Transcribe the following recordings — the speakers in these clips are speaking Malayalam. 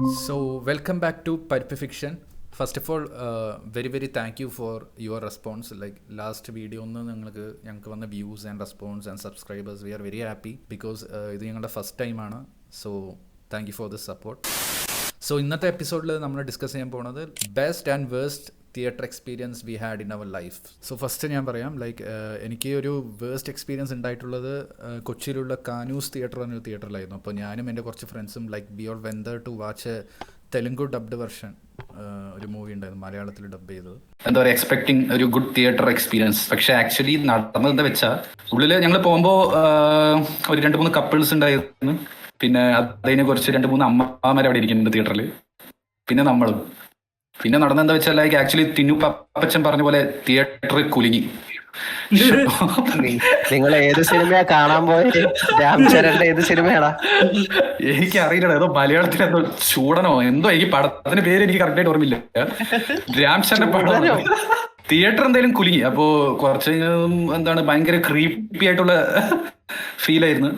Welcome back to Pulp Fiction. First of all, very thank you for your response. Like last video ഞങ്ങൾക്ക് വന്ന views and response and subscribers we are very happy because ഇത് ഞങ്ങളുടെ ഫസ്റ്റ് ടൈമാണ്. So thank you for this support. So ഇന്നത്തെ എപ്പിസോഡിൽ നമ്മൾ ഡിസ്കസ് ചെയ്യാൻ പോകുന്നത് best and worst theatre experience we had in our life. So first ഞാൻ പറയാം, ലൈക്ക് എനിക്ക് ഒരു വേസ്റ്റ് എക്സ്പീരിയൻസ് ഉണ്ടായിട്ടുള്ളത് കൊച്ചിയിലുള്ള കാനൂസ് തിയേറ്റർ എന്നൊരു തിയേറ്ററിലായിരുന്നു. അപ്പോൾ ഞാനും എൻ്റെ കുറച്ച് ഫ്രണ്ട്സും like we all went there to watch Telugu dubbed version ഒരു മൂവി ഉണ്ടായിരുന്നു, മലയാളത്തിൽ ഡബ് ചെയ്തത്. എന്താ പറയുക, എക്സ്പെക്ടിങ് ഒരു ഗുഡ് തിയേറ്റർ എക്സ്പീരിയൻസ്. പക്ഷെ ആക്ച്വലി നടന്നത് എന്താ വെച്ചാൽ, ഉള്ളിൽ ഞങ്ങൾ പോകുമ്പോൾ ഒരു 2-3 കപ്പിൾസ് ഉണ്ടായിരുന്നു. പിന്നെ അതിനെ കുറിച്ച് 2-3 അമ്മമാർ അവിടെ ഇരിക്കുന്നുണ്ട് തിയേറ്ററിൽ. പിന്നെ നമ്മളും. പിന്നെ നടന്നെന്താ വെച്ചാൽ, ലൈക്ക് ആക്ച്വലി തിന്നു പപ്പച്ചൻ പറഞ്ഞ പോലെ തിയേറ്റർ കുലുങ്ങി. നിങ്ങൾ ഏത് സിനിമയാ കാണാൻ പോയത്? രാംചരന്റെ ഏത് സിനിമയാടാ? എനിക്ക് അറിയില്ല, ഏതോ മലയാളത്തിൽ എന്തോ ചൂടനോ എന്തോ, എനിക്ക് പടത്തിന്റെ പേര് എനിക്ക് കറക്റ്റായിട്ട് ഓർമ്മയില്ല. രാംചരന്റെ പടം തിയേറ്റർ എന്തായാലും കുലുങ്ങി. അപ്പോ കുറച്ച് എന്താണ് ഭയങ്കര ക്രീപ്പി ആയിട്ടുള്ള ഫീൽ ആയിരുന്നു.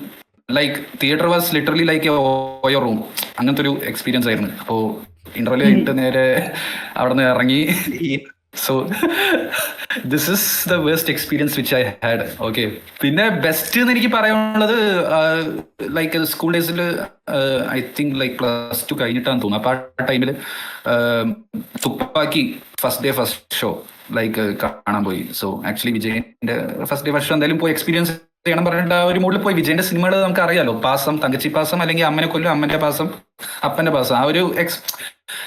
Like theatre was literally like OYO room, അങ്ങനത്തെ ഒരു എക്സ്പീരിയൻസ് ആയിരുന്നു. അപ്പോ ഇന്റർവ്യൂ കഴിഞ്ഞിട്ട് നേരെ അവിടെ നിന്ന് ഇറങ്ങി. So this is the waste experience which I had. Okay, പിന്നെ ബെസ്റ്റ് എന്ന് എനിക്ക് പറയാനുള്ളത് ലൈക്ക് സ്കൂൾ ഡേയ്സിൽ ഐ തിങ്ക് ലൈക്ക് +2 കഴിഞ്ഞിട്ടാന്ന് തോന്നുന്നു. അപ്പോൾ ആ ടൈമിൽ Thuppakki first day first show like കാണാൻ പോയി. സോ ആക്ച്വലി വിജയന്റെ ഫസ്റ്റ് ഡേ ഫസ്റ്റ് ഷോ എന്തായാലും പോയി എക്സ്പീരിയൻസ് ചെയ്യണം പറഞ്ഞിട്ട് ആ ഒരു മൂഡിൽ പോയി. വിജയന്റെ സിനിമകൾ നമുക്ക് അറിയാലോ, പാസം, തങ്കച്ചി പാസം, അല്ലെങ്കിൽ അമ്മനെ കൊല്ലും, അമ്മന്റെ പാസം, അപ്പന്റെ പാസം, ആ ഒരു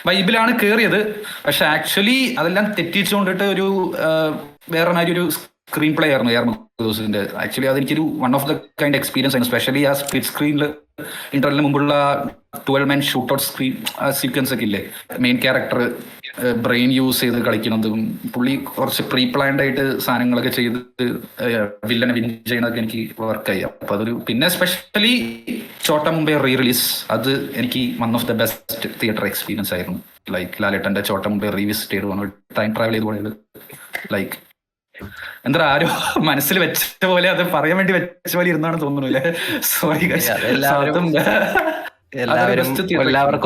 വൈബിലാണ് കയറിയത്. പക്ഷെ ആക്ച്വലി അതെല്ലാം തെറ്റിച്ചുകൊണ്ടിട്ട് ഒരു വേറെ ഒരു സ്ക്രീൻ പ്ലേ ആയിരുന്നു AR മുകുന്ദന്റെ. ആക്ച്വലി അതെനിക്കൊരു one of the kind experience ആയിരുന്നു. സ്പെഷ്യലി ആ സ്പ്ലിറ്റ് സ്ക്രീനിൽ ഇന്റർവെല്ലിന് മുമ്പുള്ള 12 man shoot out screen sequence ഒക്കെ ഇല്ലേ, മെയിൻ ക്യാരക്ടർ ബ്രെയിൻ യൂസ് ചെയ്ത് കളിക്കുന്നതും പുള്ളി കുറച്ച് പ്രീ പ്ലാൻഡ് ആയിട്ട് സാധനങ്ങളൊക്കെ ചെയ്ത് വില്ലനെ വിൻ ചെയ്യുന്നതൊക്കെ എനിക്ക് വർക്കായി. അപ്പൊ അതൊരു, പിന്നെ സ്പെഷ്യലി ചോട്ട മുംബൈ റിലീസ്, അത് എനിക്ക് one of the best theatre experience ആയിരുന്നു. ലൈക്ക് ലാലേട്ടന്റെ ചോട്ട മുംബൈ റീവിസിറ്റ് ചെയ്ത് പോകണം, ടൈം ട്രാവൽ ചെയ്ത് പോയത്. ലൈക്ക് എന്താ ആരോ മനസ്സിൽ വെച്ച പോലെ, അത് പറയാൻ വേണ്ടി വെച്ച പോലെ ഇരുന്നാണ് തോന്നുന്നു അല്ലേ? സോറി. എല്ലാവർക്കും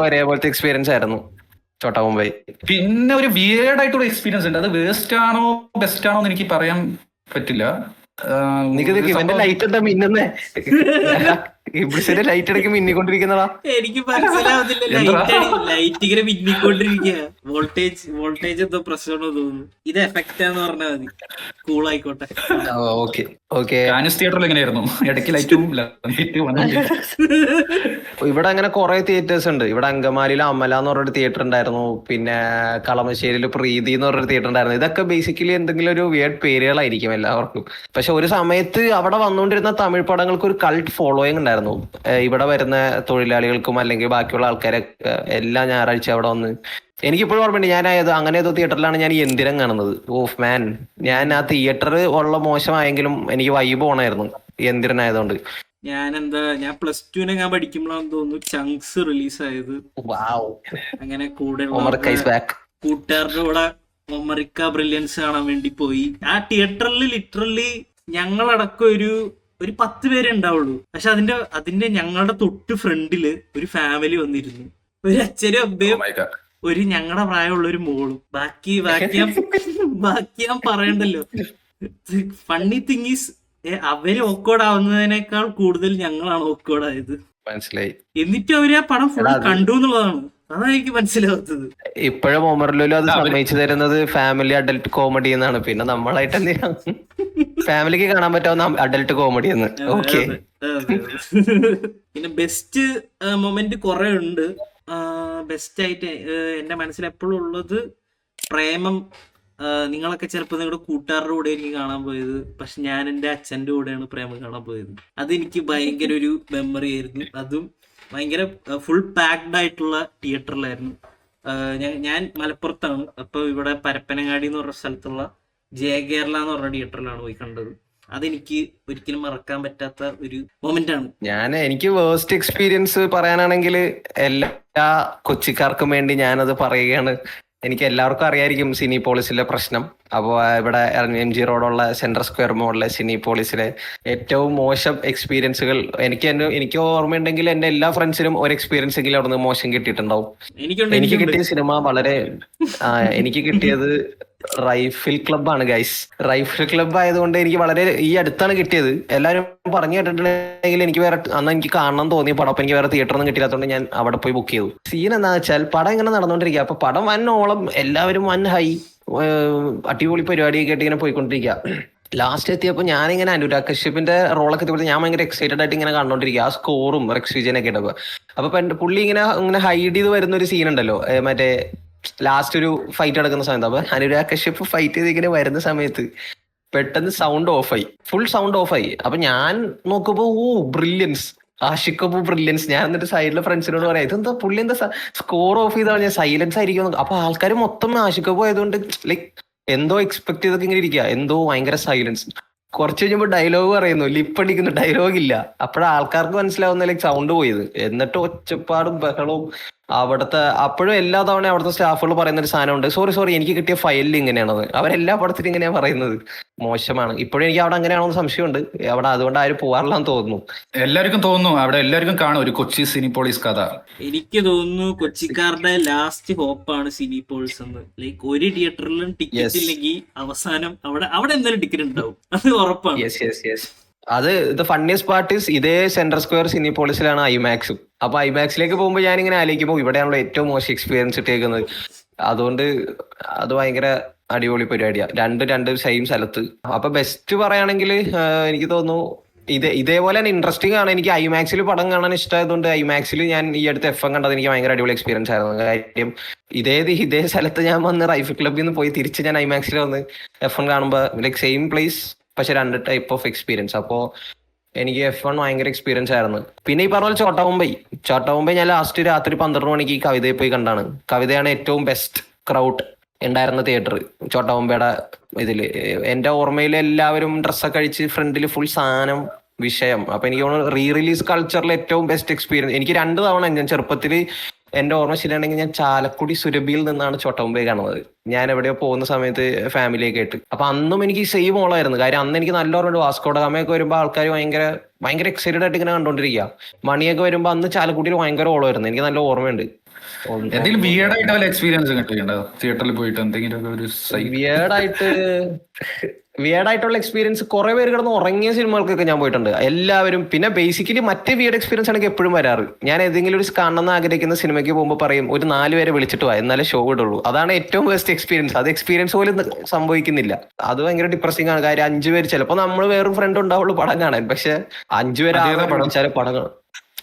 ഒരേപോലത്തെ എക്സ്പീരിയൻസ് ആയിരുന്നു ചോട്ടാ മുംബൈ. പിന്നെ ഒരു വിയേർഡ് ആയിട്ടുള്ള എക്സ്പീരിയൻസ് ഉണ്ട്. അത് വേസ്റ്റ് ആണോ ബെസ്റ്റ് ആണോ എന്ന് എനിക്ക് പറയാൻ പറ്റില്ല. ഇവന്റെ ലൈറ്റ് എന്താ മിന്നുന്നേ? ഇബ്ലിസിന്റെ ലൈറ്റ് ഇടയ്ക്ക് മിന്നിക്കൊണ്ടിരിക്കുന്നതാ. എനിക്ക് മനസ്സിലാവുന്നില്ല, ലൈറ്റ് ഇങ്ങനെ മിന്നിക്കൊണ്ടിരിക്കുക. വോൾട്ടേജ് എന്തോ പ്രശ്നമാണോ തോന്നുന്നു. ഇത് എഫക്റ്റ് ആന്ന് പറഞ്ഞാൽ മതി, കൂൾ ആയിക്കോട്ടെ. തിയേറ്ററിൽ എങ്ങനെയായിരുന്നു? ഇടയ്ക്ക് ലൈറ്റും ഇവിടെ അങ്ങനെ കുറെ തിയേറ്റേഴ്സ് ഉണ്ട്. ഇവിടെ അങ്കമാലിയിൽ അമല എന്ന് പറഞ്ഞൊരു തിയേറ്റർ ഉണ്ടായിരുന്നു. പിന്നെ കളമശ്ശേരിയിൽ പ്രീതി എന്ന് പറഞ്ഞൊരു തിയേറ്റർ ഉണ്ടായിരുന്നു. ഇതൊക്കെ ബേസിക്കലി എന്തെങ്കിലും ഒരു വിയേർഡ് പേരുകളായിരിക്കും എല്ലാവർക്കും. പക്ഷെ ഒരു സമയത്ത് അവിടെ വന്നുകൊണ്ടിരുന്ന തമിഴ് പടങ്ങൾക്ക് ഒരു കൾട്ട് ഫോളോയിങ് ഉണ്ടായിരുന്നു. ഇവിടെ വരുന്ന തൊഴിലാളികൾക്കും അല്ലെങ്കിൽ ബാക്കിയുള്ള ആൾക്കാരെ എല്ലാ ഞായറാഴ്ച അവിടെ വന്ന്, എനിക്കിപ്പോഴും ഓർമ്മയുണ്ട്, ഞാൻ അങ്ങനെ ഏതോ തിയേറ്ററിലാണ് ഞാൻ യന്തിരം കാണുന്നത്. ഓഫ് മാൻ, ഞാൻ ആ തിയേറ്റർ ഉള്ള മോശമായെങ്കിലും എനിക്ക് വൈബ് ഓണായിരുന്നു യന്തിരനായതുകൊണ്ട്. ഞാൻ +2 ഞാൻ പഠിക്കുമ്പോഴാന്ന് തോന്നുന്നു ചങ്ക്സ് റിലീസായത്. അങ്ങനെ കൂടെ കൂട്ടുകാരുടെ കൂടെ ഒമറിക്ക ബ്രില്യൻസ് കാണാൻ വേണ്ടി പോയി. ആ തിയേറ്ററിൽ ലിറ്ററലി ഞങ്ങളടക്കം ഒരു 10 പേരെ ഉണ്ടാവുള്ളൂ. പക്ഷെ അതിന്റെ ഞങ്ങളുടെ തൊട്ട് ഫ്രണ്ടില് ഒരു ഫാമിലി വന്നിരുന്നു. ഒരു അച്ഛനും അമ്മയും ഒരു ഞങ്ങളുടെ പ്രായമുള്ള ഒരു മോളും. ബാക്കി ഞാൻ പറയണ്ടല്ലോ. ഫണ്ണി തിങ് ഈസ്, അവര് ഓക്കോഡ് ആവുന്നതിനേക്കാൾ കൂടുതൽ ഞങ്ങളാണ് ഓക്കോഡ് ആയത്. മനസ്സിലായി. എന്നിട്ടും അവര് ആ പടം ഫുൾ കണ്ടു എന്നുള്ളതാണ്, അതാണ് എനിക്ക് മനസ്സിലാവാത്തത്. ഇപ്പോഴും ഒമറിലും അത് സമ്മതിച്ചു തരുന്നത് ഫാമിലി അഡൽട്ട് കോമഡി എന്നാണ്. പിന്നെ നമ്മളായിട്ട് എന്തിനാ ഫാമിലിക്ക് കാണാൻ പറ്റാവുന്ന അഡൽട്ട് കോമഡി എന്ന്. ഓക്കെ. പിന്നെ ബെസ്റ്റ് മൊമെന്റ് കുറെ ഉണ്ട്. ബെസ്റ്റ് ആയിട്ട് എന്റെ മനസ്സിൽ എപ്പോഴും ഉള്ളത് പ്രേമം. നിങ്ങളൊക്കെ ചിലപ്പോൾ നിങ്ങളുടെ കൂട്ടുകാരുടെ കൂടെ എനിക്ക് കാണാൻ പോയത്, പക്ഷെ ഞാൻ എൻ്റെ അച്ഛൻ്റെ കൂടെയാണ് പ്രേമം കാണാൻ പോയത്. അതെനിക്ക് ഭയങ്കര ഒരു മെമ്മറി ആയിരുന്നു. അതും ഭയങ്കര ഫുൾ പാക്ഡ് ആയിട്ടുള്ള തിയേറ്ററിലായിരുന്നു. ഞാൻ മലപ്പുറത്താണ്. അപ്പോൾ ഇവിടെ പരപ്പനങ്ങാടി എന്ന് പറഞ്ഞ സ്ഥലത്തുള്ള ജയകേരള എന്ന് പറഞ്ഞ തിയേറ്ററിലാണ് പോയി കണ്ടത്. അതെനിക്ക് ഒരിക്കലും മറക്കാൻ പറ്റാത്ത ഒരു മൊമെന്റ് ആണ്. എനിക്ക് വേസ്റ്റ് എക്സ്പീരിയൻസ് പറയാനാണെങ്കിൽ എല്ലാ കൊച്ചിക്കാർക്കും വേണ്ടി ഞാനത് പറയുകയാണ്. എനിക്ക് എല്ലാവർക്കും അറിയായിരിക്കും സിനിപോളിസിലെ പ്രശ്നം. അപ്പോൾ ഇവിടെ MG റോഡുള്ള സെൻട്രൽ സ്ക്വയർ മോളിലെ സിനിപോളിസിലെ ഏറ്റവും മോശം എക്സ്പീരിയൻസുകൾ എനിക്ക് ഓർമ്മയുണ്ടെങ്കിൽ എന്റെ എല്ലാ ഫ്രണ്ട്സിനും ഒരു എക്സ്പീരിയൻസ് എങ്കിലും അവിടെ നിന്ന് മോശം കിട്ടിയിട്ടുണ്ടാവും. എനിക്ക് കിട്ടിയ സിനിമ വളരെ എനിക്ക് കിട്ടിയത് റൈഫിൾ ക്ലബ്ബാണ് ഗൈസ്. റൈഫിൾ ക്ലബ്ബ് ആയതുകൊണ്ട് എനിക്ക് വളരെ ഈ അടുത്താണ് കിട്ടിയത്. എല്ലാവരും പറഞ്ഞു കേട്ടിട്ടുണ്ടെങ്കിൽ എനിക്ക് വേറെ അന്ന് എനിക്ക് കാണണം തോന്നിയ പടം, അപ്പൊ എനിക്ക് വേറെ തിയേറ്ററൊന്നും കിട്ടില്ലാത്തതുകൊണ്ട് ഞാൻ അവിടെ പോയി ബുക്ക് ചെയ്തു. സീൻ എന്താ വെച്ചാൽ പടം ഇങ്ങനെ നടന്നുകൊണ്ടിരിക്കുക. അപ്പൊ പടം വന്നോളം എല്ലാവരും ഹൈ അടിപൊളി പരിപാടിയൊക്കെ ആയിട്ട് ഇങ്ങനെ പോയിക്കൊണ്ടിരിക്കുക. ലാസ്റ്റ് എത്തിയപ്പോൾ ഞാനിങ്ങനെ അനുരാഗ് കശ്യപിന്റെ റോളൊക്കെ എത്തിയപ്പോൾ ഞാൻ ഭയങ്കര എക്സൈറ്റഡ് ആയിട്ട് ഇങ്ങനെ കണ്ടോണ്ടിരിക്കുക. ആ സ്കോറും റെക്സ് വിജയനൊക്കെ ഇട്ടപ്പോ അപ്പൊ പുള്ളി ഇങ്ങനെ ഹൈഡ് ചെയ്ത് വരുന്ന ഒരു സീൻ ഉണ്ടല്ലോ, മറ്റേ ലാസ്റ്റ് ഒരു ഫൈറ്റ് നടക്കുന്ന സമയത്ത്. അപ്പൊ അനുരാഗ് കശ്യപ് ഫൈറ്റ് ചെയ്ത് ഇങ്ങനെ വരുന്ന സമയത്ത് പെട്ടെന്ന് സൗണ്ട് ഓഫായി, ഫുൾ സൗണ്ട് ഓഫായി. അപ്പൊ ഞാൻ നോക്കുമ്പോ ബ്രില്യൻസ്, ആഷിഖ് കപൂർ ബ്രില്യൻസ്. ഞാൻ എന്നിട്ട് സൈഡിലെ ഫ്രണ്ട്സിനോട് പറയാം, ഇതെന്താ പുള്ളി എന്താ സ്കോർ ഓഫ് ചെയ്താണ്, ഞാൻ സൈലൻസ് ആയിരിക്കും. അപ്പൊ ആൾക്കാർ മൊത്തം ആഷിഖ് കപൂർ ആയതുകൊണ്ട് ലൈക്ക് എന്തോ എക്സ്പെക്ട് ചെയ്തൊക്കെ ഇങ്ങനെ ഇരിക്കുക, എന്തോ ഭയങ്കര സൈലൻസ്. കുറച്ച് കഴിഞ്ഞപ്പോൾ ഡയലോഗ് പറയുന്നു, ലിപ്പ് അടിക്കുന്നു, ഡയലോഗ് ഇല്ല. അപ്പോഴാണ് ആൾക്കാർക്ക് മനസ്സിലാവുന്ന ലൈക്ക് സൗണ്ട് പോയത്. എന്നിട്ട് ഒച്ചപ്പാടും ബഹളവും അവിടുത്തെ. അപ്പോഴും എല്ലാ തവണ അവിടുത്തെ സ്റ്റാഫുകൾ പറയുന്ന ഒരു സാധനമുണ്ട്, സോറി എനിക്ക് കിട്ടിയ ഫയലിൽ ഇങ്ങനെയാണത്. അവരെല്ലാ പടത്തിലും ഇങ്ങനെയാ പറയുന്നത്, മോശമാണ്. ഇപ്പോഴും എനിക്ക് അവിടെ അങ്ങനെയാണോ സംശയമുണ്ട്. അവിടെ അതുകൊണ്ട് ആരും പോകാറില്ലാന്ന് തോന്നുന്നു. എല്ലാവർക്കും തോന്നുന്നു അവിടെ എല്ലാവർക്കും കാണും ഒരു കൊച്ചി സിനിപോളിസ് കഥ. എനിക്ക് തോന്നുന്നു കൊച്ചിക്കാരുടെ ലാസ്റ്റ് ഹോപ്പാണ് സിനിപോളിസ് എന്ന്. ലൈക്ക് ഒരു തിയേറ്ററിലും ടിക്കറ്റ് ഇല്ലെങ്കിൽ അവസാനം അവിടെ എന്തായാലും ടിക്കറ്റ് ഉണ്ടാവും, അത് ഉറപ്പാണ്. അത് ഫണ്ണിയസ്റ്റ് പാർട്ട് ഈസ് ഇതേ സെൻട്രൽ സ്ക്വയർ സിനിപോളിസിലാണ് ഐമാക്സും. അപ്പൊ ഐമാക്സിലേക്ക് പോകുമ്പോൾ ഞാനിങ്ങനെ ആലോചിക്കുമ്പോൾ ഇവിടെയാണല്ലോ ഏറ്റവും മോശം എക്സ്പീരിയൻസ് ഇട്ടേക്കുന്നത്. അതുകൊണ്ട് അത് ഭയങ്കര അടിപൊളി പരിപാടിയാണ്. രണ്ട് സെയിം സ്ഥലത്ത്. അപ്പൊ ബെസ്റ്റ് പറയുകയാണെങ്കിൽ എനിക്ക് തോന്നുന്നു ഇതേപോലെ തന്നെ ഇൻട്രസ്റ്റിംഗ് ആണ്. എനിക്ക് ഐമാക്സിൽ പടം കാണാൻ ഇഷ്ടമായതുകൊണ്ട് ഐമാക്സിൽ ഞാൻ ഈ അടുത്ത് FM കണ്ടത് എനിക്ക് ഭയങ്കര അടിപൊളി എക്സ്പീരിയൻസ് ആയിരുന്നു. കാര്യം ഇതേ സ്ഥലത്ത് ഞാൻ വന്ന് റൈഫിൾ ക്ലബ്ബിൽ നിന്ന് പോയി തിരിച്ച് ഞാൻ ഐമാക്സിൽ വന്ന് FM കാണുമ്പോൾ ലൈക്ക് സെയിം പ്ലേസ് പക്ഷെ 2 ടൈപ്പ് ഓഫ് എക്സ്പീരിയൻസ്. അപ്പോൾ എനിക്ക് F1 ഭയങ്കര എക്സ്പീരിയൻസ് ആയിരുന്നു. പിന്നെ ഈ പറഞ്ഞ പോലെ ചോട്ടാ മുംബൈ ഞാൻ ലാസ്റ്റ് രാത്രി 12 മണിക്ക് കവിതയിൽ പോയി കണ്ടാണ്. കവിതയാണ് ഏറ്റവും ബെസ്റ്റ് ക്രൗഡ് ഉണ്ടായിരുന്ന തിയേറ്റർ ചോട്ടാ മുംബൈയുടെ ഇതില്. എന്റെ ഓർമ്മയിൽ എല്ലാവരും ഡ്രസ്സൊക്കെ കഴിച്ച് ഫ്രണ്ടിൽ ഫുൾ സാധനം വിഷയം. അപ്പൊ എനിക്ക് തോന്നുന്നു റിലീസ് കൾച്ചറിൽ ഏറ്റവും ബെസ്റ്റ് എക്സ്പീരിയൻസ്. എനിക്ക് 2 തവണ ഞാൻ ചെറുപ്പത്തിൽ എന്റെ ഓർമ്മ ശരിയാണെങ്കിൽ ഞാൻ ചാലക്കുടി സുരഭിയിൽ നിന്നാണ് ചോട്ടാ മുംബൈ കാണുന്നത്. ഞാൻ എവിടെയോ പോകുന്ന സമയത്ത് ഫാമിലിയൊക്കെ ആയിട്ട്. അപ്പൊ അന്നും എനിക്ക് സെയിം ഓളായിരുന്നു. കാര്യം അന്ന് എനിക്ക് നല്ല ഓർമ്മയുണ്ട്. വാസ്കോഡ ഗാമയൊക്കെ വരുമ്പോൾ ആൾക്കാർ ഭയങ്കര എക്സൈറ്റഡ് ആയിട്ട് ഇങ്ങനെ കണ്ടോണ്ടിരിക്കുക. മണിയൊക്കെ വരുമ്പോൾ അന്ന് ചാലക്കുടിയിൽ ഭയങ്കര ഓളമായിരുന്നു. എനിക്ക് നല്ല ഓർമ്മയുണ്ട്. എന്തെങ്കിലും വിയേർഡായിട്ട് വല്ല എക്സ്പീരിയൻസ് കിട്ടിയിട്ടുണ്ടോ തിയേറ്ററിൽ പോയിട്ട്? എന്തെങ്കിലും ഒരു വിയേർഡായിട്ടുള്ള എക്സ്പീരിയൻസ് കുറെ പേര് കിടന്ന് ഉറങ്ങിയ സിനിമകൾക്കൊക്കെ ഞാൻ പോയിട്ടുണ്ട്. എല്ലാവരും. പിന്നെ ബേസിക്കലി മറ്റേ വിയേർഡ് എക്സ്പീരിയൻസ് ആണെങ്കിൽ എപ്പോഴും വരാറ്. ഞാൻ ഏതെങ്കിലും ഒരു കാണണമെന്ന് ആഗ്രഹിക്കുന്ന സിനിമയ്ക്ക് പോകുമ്പോൾ പറയും ഒരു 4 പേരെ വിളിച്ചിട്ട് പോവാ, എന്നാലേ ഷോ ഇടുള്ളൂ. അതാണ് ഏറ്റവും ബെസ്റ്റ് എക്സ്പീരിയൻസ്. അത് എക്സ്പീരിയൻസ് പോലും സംഭവിക്കുന്നില്ല. അത് ഭയങ്കര ഡിപ്രസിംഗ് ആണ്. കാര്യം 5 പേര്, ചിലപ്പോൾ നമ്മൾ വേറൊരു ഫ്രണ്ട് ഉണ്ടാവുള്ളൂ പടം കാണാൻ, പക്ഷെ 5 പേര് പഠിച്ചാലും പടം കാണും.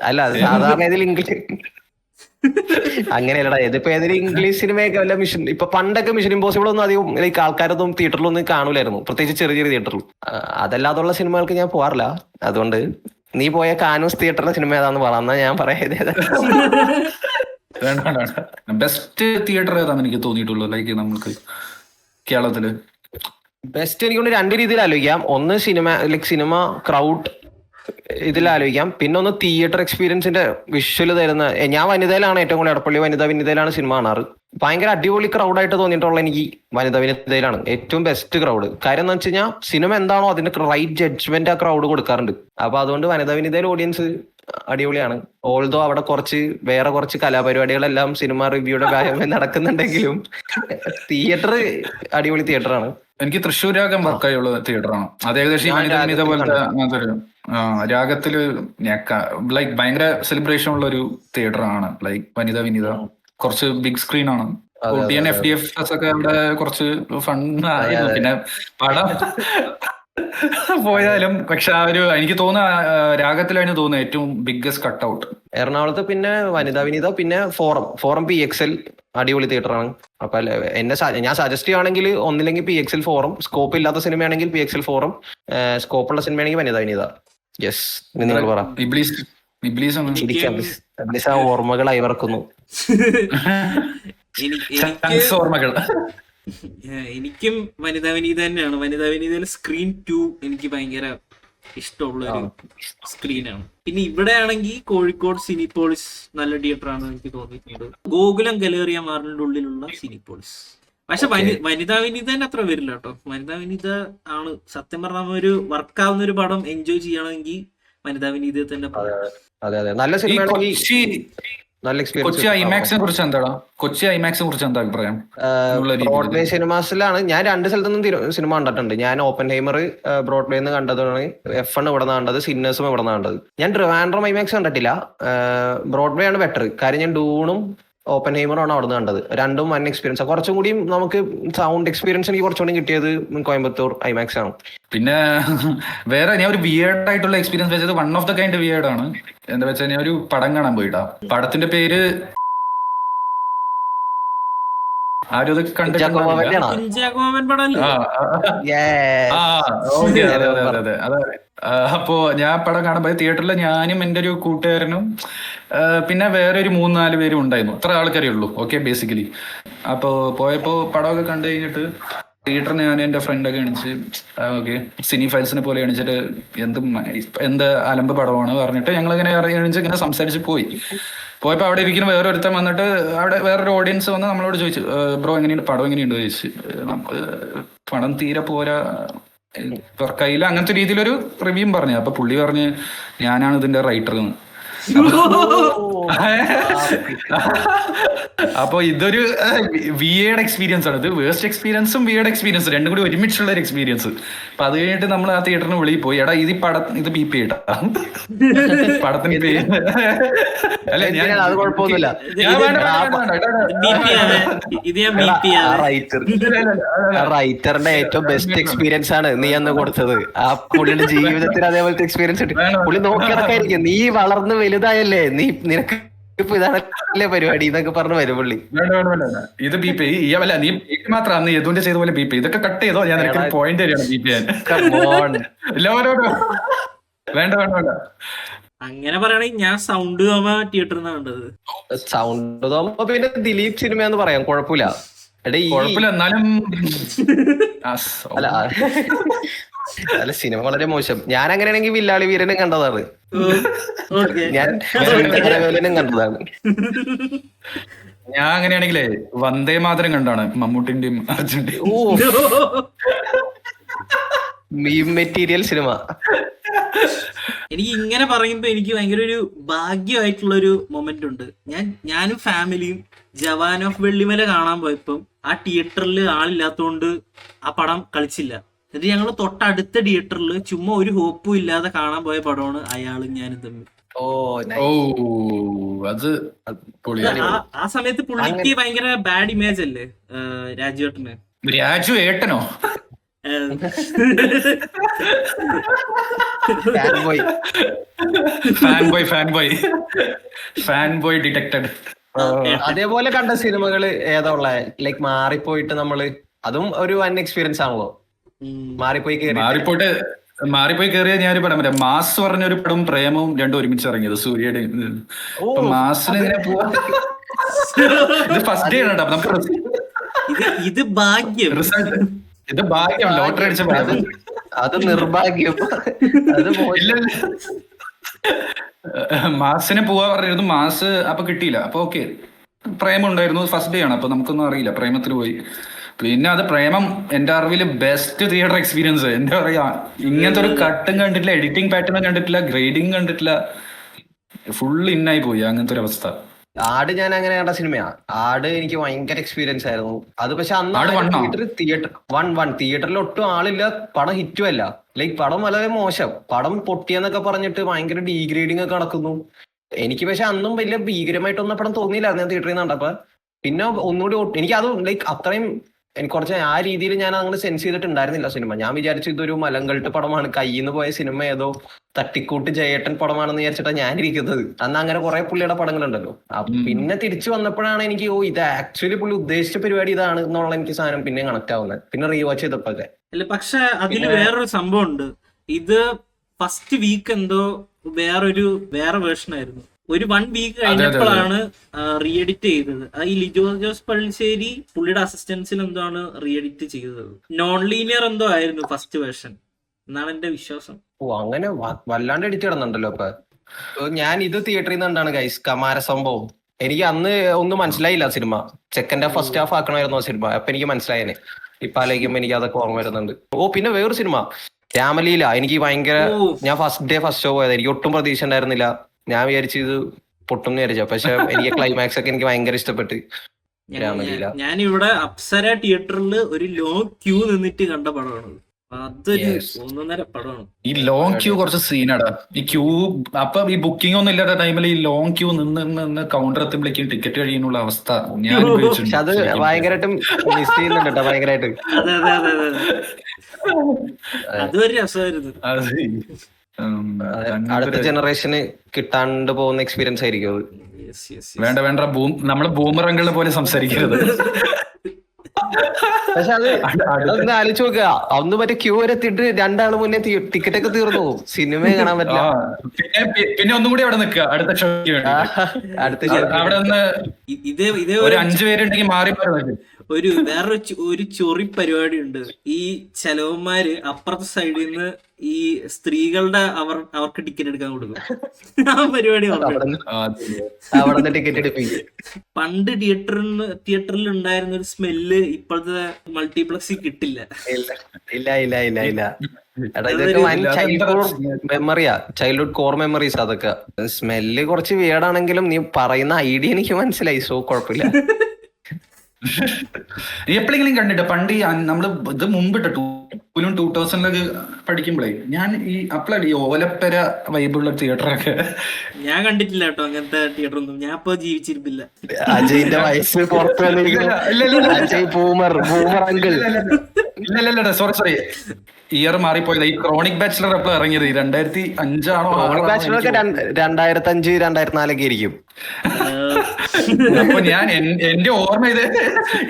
അല്ല സാധാരണ ഇതിൽ ഇംഗ്ലീഷ് അങ്ങനെയല്ലടാ. ഇതിപ്പോ ഏതെങ്കിലും ഇംഗ്ലീഷ് സിനിമയൊക്കെ വല്ല ഇപ്പൊ പണ്ടൊക്കെ മിഷൻ ഇമ്പോസിബിൾ ഒന്നും അധികം ലൈക്ക് ആൾക്കാരൊന്നും തിയേറ്ററിലൊന്നും കാണൂലായിരുന്നു, പ്രത്യേകിച്ച് ചെറിയ തിയേറ്ററിൽ. അതല്ലാതുള്ള സിനിമകൾക്ക് ഞാൻ പോകാറില്ല. അതുകൊണ്ട് നീ പോയ കാനൂസ് തിയേറ്ററിലെ സിനിമ ഏതാന്ന് പറയാ, ഞാൻ പറയാം. ബെസ്റ്റ് തിയേറ്റർ ഏതാന്ന് എനിക്ക് തോന്നിയിട്ടുള്ളൂ ലൈക്ക് നമുക്ക് കേരളത്തില്. ബെസ്റ്റ് എനിക്കൊണ്ട് 2 രീതിയിൽ ആലോചിക്കാം. ഒന്ന് സിനിമ ക്രൗഡ് ഇതിലാലോചിക്കാം. പിന്നെ ഒന്ന് തിയേറ്റർ എക്സ്പീരിയൻസിന്റെ വിഷ്വൽ തരുന്ന. ഞാൻ വനിതയിലാണ് ഏറ്റവും കൂടുതൽ എടപ്പള്ളി വിനിതയിലാണ് സിനിമ കാണാറ്. ഭയങ്കര അടിപൊളി ക്രൗഡായിട്ട് തോന്നിയിട്ടുള്ള എനിക്ക് വിനിതയിലാണ് ഏറ്റവും ബെസ്റ്റ് ക്രൗഡ്. കാര്യം എന്ന് വെച്ച് കഴിഞ്ഞാൽ സിനിമ എന്താണോ അതിന്റെ റൈറ്റ് ജഡ്ജ്മെന്റ് ആ ക്രൗഡ് കൊടുക്കാറുണ്ട്. അപ്പൊ അതുകൊണ്ട് വിനിതയിൽ ഓഡിയൻസ് അടിപൊളിയാണ്. ഓൾദോ അവിടെ വേറെ കുറച്ച് കലാപരിപാടികളെല്ലാം സിനിമ റിവ്യൂയുടെ കാര്യമായി നടക്കുന്നുണ്ടെങ്കിലും തിയേറ്റർ അടിപൊളി തിയേറ്ററാണ്. എനിക്ക് തൃശ്ശൂർ രാഗം വർക്കായുള്ള തിയേറ്ററാണ്. അത് ഏകദേശം വനിത പോലത്തെ അങ്ങനത്തെ ഒരു രാഗത്തില് ലൈക്ക് ഭയങ്കര സെലിബ്രേഷൻ ഉള്ള ഒരു തിയേറ്ററാണ്. ലൈക്ക് വനിത കുറച്ച് ബിഗ് സ്ക്രീൻ ആണ്. FDFS ഒക്കെ അവിടെ കുറച്ച് ഫണ്ണായിരുന്നു. പിന്നെ പടം പോയാലും പക്ഷെ ആ ഒരു എനിക്ക് തോന്നുന്ന രാഗത്തിലാണ് തോന്നുന്നത് ഏറ്റവും ബിഗ്ഗസ്റ്റ് കട്ട് ഔട്ട് എറണാകുളത്ത്. പിന്നെ വിനിത പിന്നെ ഫോറം PXL അടിപൊളി തിയേറ്ററാണ്. അപ്പൊ ഞാൻ സജസ്റ്റ് ചെയ്യുകയാണെങ്കിൽ ഒന്നില്ലെങ്കിൽ PXL ഫോറം, സ്കോപ്പ് ഇല്ലാത്ത സിനിമയാണെങ്കിൽ PXL ഫോറം, സ്കോപ്പുള്ള സിനിമയാണെങ്കിൽ വിനിത. യെസ്, നിങ്ങൾ പറ. ഓർമ്മകൾ അയവർക്കുന്നു. ഓർമ്മകൾ. എനിക്കും വിനീത തന്നെയാണ്. വിനീതയിൽ സ്ക്രീൻ 2 എനിക്ക് ഭയങ്കര ഇഷ്ടമുള്ള ഒരു സ്ക്രീനാണ്. പിന്നെ ഇവിടെയാണെങ്കിൽ കോഴിക്കോട് സിനിപോളിസ് നല്ല തിയേറ്റർ ആണെന്ന് എനിക്ക് തോന്നിയിട്ടുണ്ട്. ഗോകുലം ഗലേറിയ മാറിന്റെ ഉള്ളിലുള്ള സിനിപോളിസ്. പക്ഷെ വനിതാ വിനീതന്റെ അത്ര വരില്ല കേട്ടോ. വനിതാ വിനീത ആണ് സത്യം പറഞ്ഞ ഒരു വർക്കാവുന്ന ഒരു പടം എൻജോയ് ചെയ്യണമെങ്കിൽ വനിതാ വിനീത തന്നെ നല്ല സിനിമ. കൊച്ചി ഐമാക്സിനെ കുറിച്ച് എന്താടാ? കൊച്ചി ഐമാക്സിനെ കുറിച്ച് എന്താ അഭിപ്രായം? ബ്രോഡ്വേ സിനിമാസിലാണ് ഞാൻ 2 സ്ഥലത്തുനിന്നും സിനിമ കണ്ടിട്ടുണ്ട്. ഞാൻ ഓപ്പൻഹൈമർ ബ്രോഡ്വേന്ന് കണ്ടതാണ്, F1 ഇവിടെ നിന്ന് കണ്ടത്, സിന്നേഴ്സും ഇവിടെ നിന്ന് കണ്ടത്. ഞാൻ ട്രിവാൻഡ്രം ഐമാക്സ് കണ്ടിട്ടില്ല. ബ്രോഡ്വേ ആണ് ബെറ്റർ. കാര്യം ഞാൻ ഡൂണും ഓപ്പൻഹൈമറാണ് അവിടെ നിന്ന് കണ്ടത്. രണ്ടും വൺ എക്സ്പീരിയൻസ്. കുറച്ചും കൂടി നമുക്ക് സൗണ്ട് എക്സ്പീരിയൻസ് എനിക്ക് കുറച്ചുകൂടി കിട്ടിയത് കോയമ്പത്തൂർ ഐമാക്സ് ആണ്. പിന്നെ വേറെ ഞാൻ ഒരു വിയേർഡ് ആയിട്ടുള്ള എക്സ്പീരിയൻസ് വെച്ചത് one of the kind weird ആണ്. എന്താ വെച്ചാൽ ഞാൻ ഒരു പടം കാണാൻ പോയിട്ടാ. പടത്തിന്റെ പേര് ആരും അത് കണ്ടിട്ടുണ്ടോ? അപ്പോ ഞാൻ പടം കാണാൻ പോയ തിയേറ്ററിൽ ഞാനും എൻ്റെ ഒരു കൂട്ടുകാരനും പിന്നെ വേറെ ഒരു 3-4 പേരും ഉണ്ടായിരുന്നു. അത്ര ആൾക്കാരേ ഉള്ളൂ. Okay, basically. അപ്പോ പോയപ്പോ പടമൊക്കെ കണ്ടു കഴിഞ്ഞിട്ട് തിയേറ്ററിന് ഞാൻ എൻ്റെ ഫ്രണ്ടൊക്കെ എണിച്ച് ഓക്കെ സിനി ഫയൽസിനെ പോലെ എണിച്ചിട്ട് എന്ത് അലമ്പ് പടമാണ് പറഞ്ഞിട്ട് ഞങ്ങളിങ്ങനെ എണിച്ച് ഇങ്ങനെ സംസാരിച്ച് പോയപ്പോൾ അവിടെ ഇരിക്കുന്ന വേറൊരുത്തൻ വന്നിട്ട് അവിടെ വേറൊരു ഓഡിയൻസ് വന്ന് നമ്മളോട് ചോദിച്ചു, ബ്രോ എങ്ങനെയുണ്ട് പടം, എങ്ങനെയുണ്ട് ചോദിച്ചു. നമുക്ക് പടം തീരെ പോരാ, കയ്യിൽ അങ്ങനത്തെ രീതിയിലൊരു റിവ്യൂ പറഞ്ഞു. അപ്പൊ പുള്ളി പറഞ്ഞ് ഞാനാണ് ഇതിന്റെ റൈറ്റർ എന്ന്. അപ്പൊ ഇതൊരു വിയേർഡ് എക്സ്പീരിയൻസ് ആണ്. ഇത് വേസ്റ്റ് എക്സ്പീരിയൻസും വിയേർഡ് എക്സ്പീരിയൻസും രണ്ടും കൂടി ഒരുമിച്ചുള്ള ഒരു എക്സ്പീരിയൻസ്. അപ്പൊ അത് കഴിഞ്ഞിട്ട് നമ്മൾ ആ തിയേറ്ററിന് വെളിയിൽ പോയി, എടാ ഇത് ബീപ്പ് ചെയ്യട്ടാ പടത്തിന് അല്ലെ അത് കുഴപ്പമൊന്നുമില്ല. റൈറ്ററിന്റെ ഏറ്റവും ബെസ്റ്റ് എക്സ്പീരിയൻസ് ആണ് നീ അന്ന് കൊടുത്തത്. ആ പുള്ളിയുടെ ജീവിതത്തിൽ അതേപോലത്തെ എക്സ്പീരിയൻസ് ഉണ്ട്. പുള്ളി നോക്കിയതൊക്കെ നീ വളർന്ന് വലുതായല്ലേ, നിനക്ക് ഇപ്പൊ ഇതാണല്ലേ പരിപാടി എന്നൊക്കെ പറഞ്ഞു വരും പുള്ളി. ഇത് ബീപ്പ് ചെയ്യല്ല, നീ മാത്രം അന്ന് യദുവിന്റെ ചെയ്ത പോലെ ബീപ്പ് ഇതൊക്കെ കട്ട് ചെയ്തോ, ഞാൻ നിനക്ക് പോയിന്റ് തരികയാണ് ബീപ്പ് ചെയ്യാൻ. വേണ്ട വേണ്ട വേണ്ട. അങ്ങനെ പറയണെങ്കിൽ ഞാൻ സൗണ്ട് തോമ തിയേറ്ററിൽ കണ്ടത്. സൗണ്ട് തോമ പിന്നെ ദിലീപ് സിനിമ എന്ന് പറയാം, കുഴപ്പമില്ല. കുഴപ്പമില്ല എന്നാലും അല്ല സിനിമ വളരെ മോശം. ഞാൻ അങ്ങനെയാണെങ്കിൽ വില്ലാളി വീരനും കണ്ടതാണ്. ഞാൻ കണ്ടതാണ്. ഞാൻ അങ്ങനെയാണെങ്കിലേ വന്ദേ മാതരം കണ്ടാണ് മമ്മൂട്ടിന്റെയും അർജുന്റെയും. മീം മെറ്റീരിയൽ സിനിമ. എനിക്ക് ഇങ്ങനെ പറയുമ്പോ എനിക്ക് ഭയങ്കര ഒരു ഭാഗ്യമായിട്ടുള്ള ഒരു മൊമെന്റ് ഉണ്ട്. ഞാനും ഫാമിലിയും ജവാൻ ഓഫ് വെള്ളിമല കാണാൻ പോയപ്പം ആ തിയേറ്ററിൽ ആളില്ലാത്തോണ്ട് ആ പടം കളിച്ചില്ല. എന്നിട്ട് ഞങ്ങൾ തൊട്ടടുത്ത തിയേറ്ററിൽ ചുമ്മാ ഒരു ഹോപ്പും ഇല്ലാതെ കാണാൻ പോയ പടമാണ് അയാളും ഞാനും തമ്മിൽ. ആ സമയത്ത് പുള്ളിക്ക് ഭയങ്കര ബാഡ് ഇമേജ് അല്ലേ രാജുവേട്ടന്. രാജു ഏട്ടനോ? ഫാൻബോയ് ഡിറ്റക്റ്റഡ്. അതേപോലെ കണ്ട സിനിമകള് ഏതാ ഉള്ള? ലൈക്ക് മാറിപ്പോയിട്ട് നമ്മള് അതും ഒരു വൺ എക്സ്പീരിയൻസ് ആണല്ലോ. മാറിപ്പോയി കയറിയ ഞാനൊരു പടം പറയാം. മാസ് പറഞ്ഞൊരു പടവും പ്രേമവും രണ്ടും ഒരുമിച്ച് ഇറങ്ങിയത് സൂര്യയുടെ. മാസിന് ഇങ്ങനെ പോവാ. ഇത് ഫസ്റ്റ് ഡേ ആണ് നമുക്ക്. ഇത് ഭാഗ്യം, ഇത് ഭാഗ്യം. ലോട്ടറി അടിച്ച ഭാഗ്യം, അത് നിർഭാഗ്യം. മാസിന് പോവാ പറഞ്ഞിരുന്നു. മാസ് അപ്പൊ കിട്ടിയില്ല. അപ്പൊ ഓക്കെ പ്രേമം ഉണ്ടായിരുന്നു. ഫസ്റ്റ് ഡേ ആണ്, അപ്പൊ നമുക്കൊന്നും അറിയില്ല. പ്രേമത്തിന് പോയി. പിന്നെ അത് പ്രേമം എന്റെ അറിവില് ബെസ്റ്റ് തിയേറ്റർ എക്സ്പീരിയൻസ്. എന്താ പറയാ, ഇങ്ങനത്തെ ഒരു കട്ടും കണ്ടിട്ടില്ല, എഡിറ്റിംഗ് പാറ്റേണും കണ്ടിട്ടില്ല, ഗ്രേഡിങ് കണ്ടിട്ടില്ല. ഫുൾ ഇന്നായി പോയി അങ്ങനത്തെ ഒരു അവസ്ഥ. ആട് ഞാൻ അങ്ങനെ കണ്ട സിനിമയാ. ആട് എനിക്ക് ഭയങ്കര എക്സ്പീരിയൻസ് ആയിരുന്നു അത്. പക്ഷെ അന്ന് തിയേറ്ററിൽ ഒട്ടും ആളില്ല, പടം ഹിറ്റും അല്ല. ലൈക്ക് പടം വളരെ മോശം, പടം പൊട്ടിയെന്നൊക്കെ പറഞ്ഞിട്ട് ഭയങ്കര ഡീഗ്രേഡിങ് ഒക്കെ നടക്കുന്നു. എനിക്ക് പക്ഷെ അന്നും വലിയ ഭീകരമായിട്ടൊന്നും പടം തോന്നിയില്ല ഞാൻ തിയേറ്ററിൽ നിന്ന് കണ്ടപ്പോ. പിന്നെ ഒന്നുകൂടി എനിക്ക് അത് ലൈക്ക് അത്രയും എനിക്ക് കുറച്ച് ആ രീതിയിൽ ഞാൻ അങ്ങനെ സെൻസ് ചെയ്തിട്ടുണ്ടായിരുന്നില്ല സിനിമ. ഞാൻ വിചാരിച്ചു ഇതൊരു മലങ്കൾട്ട് പടമാണ്, കയ്യിൽ നിന്ന് പോയ സിനിമ ഏതോ തട്ടിക്കൂട്ട് ജയേട്ടൻ പടമാണെന്ന് വിചാരിച്ചിട്ടാണ് ഞാനിരിക്കുന്നത്. അന്ന് അങ്ങനെ കുറെ പുള്ളിയുടെ പടങ്ങളുണ്ടല്ലോ. പിന്നെ തിരിച്ചു വന്നപ്പോഴാണ് എനിക്ക് ഇത് ആക്ച്വലി പുള്ളി ഉദ്ദേശിച്ച പരിപാടി ഇതാണ് എന്നുള്ള എനിക്ക് സാധനം പിന്നെ കണക്ട് ആവുന്നത്. പിന്നെ റീവാച്ച് ചെയ്തപ്പോ അല്ല, പക്ഷെ അതില് വേറൊരു സംഭവം ഉണ്ട്. ഇത് ഫസ്റ്റ് വീക്ക് എന്തോ വേറെ വേർഷൻ ആയിരുന്നു. ഒരു 1 വീക്ക് കഴിഞ്ഞപ്പോഴാണ് റീ എഡിറ്റ് ചെയ്തത്. ഈ ലിജോ ജോസ് പള്ളിശ്ശേരി പുള്ളിയുടെ അസിസ്റ്റൻസിൽ എന്തോ ആണ് റീ എഡിറ്റ് ചെയ്തത്. നോൺ ലീനിയർ എന്തോ ആയിരുന്നു ഫസ്റ്റ് വേർഷൻ. എന്നാണ് എന്റെ വിശ്വാസം. ഓ അങ്ങനെ വല്ലാണ്ട് അടിച്ചു കിടന്നുണ്ടല്ലോ ഇപ്പൊ. ഞാൻ ഇത് തിയേറ്ററിൽ നിന്ന് കണ്ടാണ് ഗൈസ്, കമാര സംഭവം. എനിക്ക് അന്ന് ഒന്നും മനസ്സിലായില്ല cinema. Second half first half ആക്കണമായിരുന്നു ആ സിനിമ. അപ്പൊ എനിക്ക് മനസ്സിലായേനെ. ഇപ്പൊ ആലോചിക്കുമ്പോ എനിക്ക് അതൊക്കെ ഓർമ്മ വരുന്നുണ്ട്. ഓ പിന്നെ വേറൊരു സിനിമ രാമലീല, എനിക്ക് ഭയങ്കര, ഞാൻ ഫസ്റ്റ് ഷോ പോയത്, എനിക്ക് ഒട്ടും പ്രതീക്ഷ ഉണ്ടായിരുന്നില്ല. ഞാൻ വിചാരിച്ചു ഇത് പൊട്ടും എന്ന് വിചാരിച്ചു. പക്ഷെ എനിക്ക് ക്ലൈമാക്സ് ഒക്കെ എനിക്ക് ഭയങ്കര ഇഷ്ടപ്പെട്ട് രാമലീല. ഞാനിവിടെ അപ്സര തിയേറ്ററിൽ ഒരു ലോങ് ക്യൂ നിന്നിട്ട് കണ്ട പടമാണ്. അതൊരു ഒന്നൊന്നര പടമാണ്. ഈ ലോങ് ക്യൂ കുറച്ച് സീനാടാ. ഈ ക്യൂ അപ്പൊ ഈ ബുക്കിംഗ് ഒന്നും ഇല്ലാത്ത ടൈമിൽ ഈ ലോങ് ക്യൂ നിന്ന് കൗണ്ടർ എത്തുമ്പോഴേക്കും ടിക്കറ്റ് കഴിയുന്നുള്ള അവസ്ഥ ഞാൻ പക്ഷെ അത് ഭയങ്കരമായിട്ടും മിസ് ചെയ്യുന്നുണ്ട് കേട്ടോ, ഭയങ്കരമായിട്ട്. അതെ അതെ അതെ അതെ, അതൊരു രസമായിരുന്നു. അടുത്ത ജനറേഷന് കിട്ടാണ്ട് പോകുന്ന എക്സ്പീരിയൻസ് ആയിരിക്കും അത്. വേണ്ട നമ്മള് ബൂമറങ്കളെ പോലെ സംസാരിക്കരുത്. പക്ഷെ അതൊന്ന് ആലോചിച്ച് നോക്കുക, അന്ന് മറ്റേ ക്യൂ വരെ എത്തിയിട്ട് രണ്ടാള് മുന്നേ ടിക്കറ്റ് ഒക്കെ തീർന്നു പോകും, സിനിമ കാണാൻ പറ്റില്ല. പിന്നെ ഒന്നും കൂടി അവിടെ നിൽക്കുക അടുത്ത ഷോയ്ക്ക് അവിടെ നിന്ന് ഇതേ ഒരു 5 പേരുണ്ടെങ്കിൽ മാറി മാറി. ഒരു ചൊറി പരിപാടി ഉണ്ട്. ഈ ചെലവന്മാര് അപ്പുറത്തെ സൈഡിൽ നിന്ന് ഈ സ്ത്രീകളുടെ അവർക്ക് ടിക്കറ്റ് എടുക്കാൻ കൊടുക്കും. ആ പരിപാടി അവിടെ ടിക്കറ്റ് എടുപ്പിക്കും. പണ്ട് തിയേറ്ററിൽ ഉണ്ടായിരുന്ന ഒരു സ്മെല്ല് ഇപ്പോഴത്തെ മൾട്ടിപ്ലക്സിൽ കിട്ടില്ല. ഇല്ല ഇല്ല ഇല്ല ഇല്ല മെമ്മറിയാ, ചൈൽഡ്ഹുഡ് കോർ മെമ്മറീസ് അതൊക്കെ. സ്മെല്ല് കുറച്ച് വിയേഡാണെങ്കിലും നീ പറയുന്ന ഐഡിയ എനിക്ക് മനസ്സിലായി, സോ കുഴപ്പമില്ല. എപ്പോഴെങ്കിലും കണ്ടിട്ട് പണ്ട് നമ്മള് ഇത് മുമ്പിട്ട് 2000 പഠിക്കുമ്പോഴേ ഞാൻ ഈ അപ്പളാണ് ഈ ഓലപ്പര വൈബുള്ള തിയേറ്ററൊക്കെ ഞാൻ കണ്ടിട്ടില്ല കേട്ടോ. അങ്ങനത്തെ തിയേറ്റർ ഒന്നും ഞാൻ ഇപ്പൊ ജീവിച്ചിരിപ്പില്ല. അജയിന്റെ വയസ്സ് പുറത്തു ഇല്ല സോറി ഇയർ മാറിപ്പോയത്. ഈ ക്രോണിക് ബാച്ചിലർ എപ്പോഴും ഇറങ്ങിയത് 2005 ആണോ? ക്രോണിക് ബാച്ചിലറൊക്കെ 2005 2004 ഇരിക്കും. അപ്പൊ ഞാൻ എന്റെ ഓർമ്മ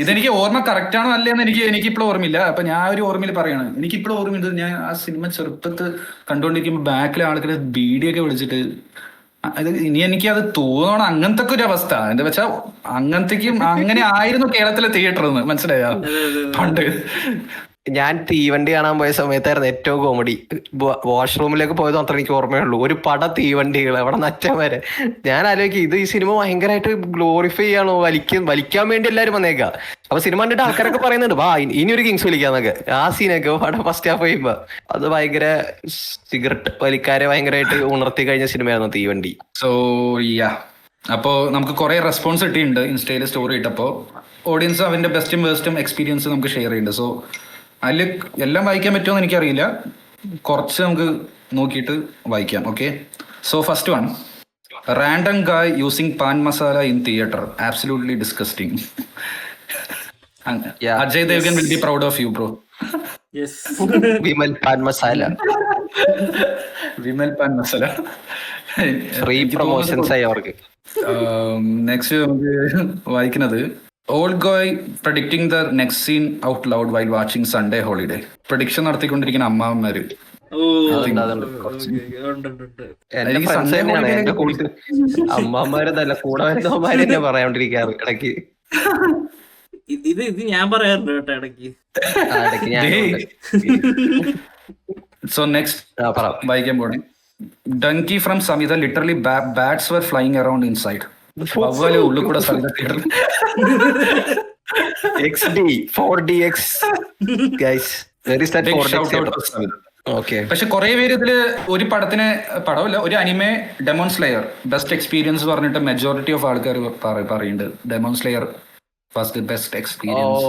ഇതെനിക്ക് ഓർമ്മ കറക്റ്റ് ആണോ അല്ലേന്ന് എനിക്കിപ്പോഴും ഓർമ്മയില്ല. അപ്പൊ ഞാൻ ഒരു ഓർമ്മയിൽ പറയാണ്, എനിക്കിപ്പോഴും ഓർമ്മയുണ്ട്. ഞാൻ ആ സിനിമ ചെറുപ്പത്ത് കണ്ടുകൊണ്ടിരിക്കുമ്പോ ബാക്കിലെ ആൾക്കാര് ബീഡിയൊക്കെ വിളിച്ചിട്ട് അത് ഇനി എനിക്ക് അത് തോന്നണം അങ്ങനത്തെ ഒക്കെ ഒരു അവസ്ഥ. എന്താ വെച്ചാ അങ്ങനത്തേക്കും അങ്ങനെ ആയിരുന്നു കേരളത്തിലെ തിയേറ്റർ എന്ന് മനസ്സിലായോ പണ്ട്. ഞാൻ തീവണ്ടി കാണാൻ പോയ സമയത്തായിരുന്നു ഏറ്റവും കോമഡി. വാഷ്റൂമിലേക്ക് പോയത് മാത്രമേ എനിക്ക് ഓർമ്മയുള്ളൂ. ഒരു പട തീവണ്ടികൾ അവിടെ നച്ചാൻ വരെ. ഞാൻ ആലോചിക്കും ഇത് ഈ സിനിമ ഭയങ്കരമായിട്ട് ഗ്ലോറിഫൈ ചെയ്യണോ, വലിക്കാൻ വേണ്ടി എല്ലാവരും വന്നേക്കാം. അപ്പൊ സിനിമ കണ്ടിട്ട് ആൾക്കാരൊക്കെ പറയുന്നുണ്ട് വാ ഇനി ഒരു കിങ്സ് വിളിക്കാന്നൊക്കെ. ആ സീനൊക്കെ പടം ഫസ്റ്റ് ഹാഫ് ചെയ്യുമ്പോ അത് ഭയങ്കര സിഗരറ്റ് വലിക്കാരെ ഭയങ്കരമായിട്ട് ഉണർത്തി കഴിഞ്ഞ സിനിമയായിരുന്നു തീവണ്ടി. സോ അപ്പോ നമുക്ക് കുറെ റെസ്പോൺസ് കിട്ടിയിട്ടുണ്ട് ഇൻസ്റ്റയില് സ്റ്റോറി ഇട്ടപ്പോ. ഓഡിയൻസ് അവന്റെ ബെസ്റ്റും വേസ്റ്റും എക്സ്പീരിയൻസ് നമുക്ക് ഷെയർ ചെയ്യുന്നുണ്ട്. സോ അതിൽ എല്ലാം വായിക്കാൻ പറ്റുമോ എന്ന് എനിക്കറിയില്ല, കുറച്ച് നമുക്ക് നോക്കിയിട്ട് വായിക്കാം. Okay, so first one, random guy using pan masala in theatre, absolutely disgusting. Ajay Devgan will be proud of you bro. Vimal pan masala. Vimal pan masala free promotions ആയി അവർക്ക്. നെക്സ്റ്റ് നമുക്ക് വായിക്കുന്നത്, old guy predicting the next scene out loud while watching Sunday holiday. Prediction നടത്തിക്കൊണ്ടിരിക്കുന്ന അമ്മാവന്മാര്. അമ്മമാരല്ല കൂടെ വരുന്നവന്മാര് തന്നെ പറയാണ്ടിരിക്കാറ് ഇടയ്ക്ക്. ഇത് ഞാൻ പറയാറുണ്ട് കേട്ടോ ഇടയ്ക്ക്. സോ നെക്സ്റ്റ് വായിക്കാൻ പോണേ, Dunki from Samitha, literally bats were flying around inside. ഉള്ളിൽ കൂടെ പക്ഷെ കുറെ പേര് ഇതില് ഒരു പടമല്ല ഒരു anime Demon Slayer best experience പറഞ്ഞിട്ട് മെജോറിറ്റി ഓഫ് ആൾക്കാർ പറയുന്നുണ്ട് Demon Slayer was the best experience.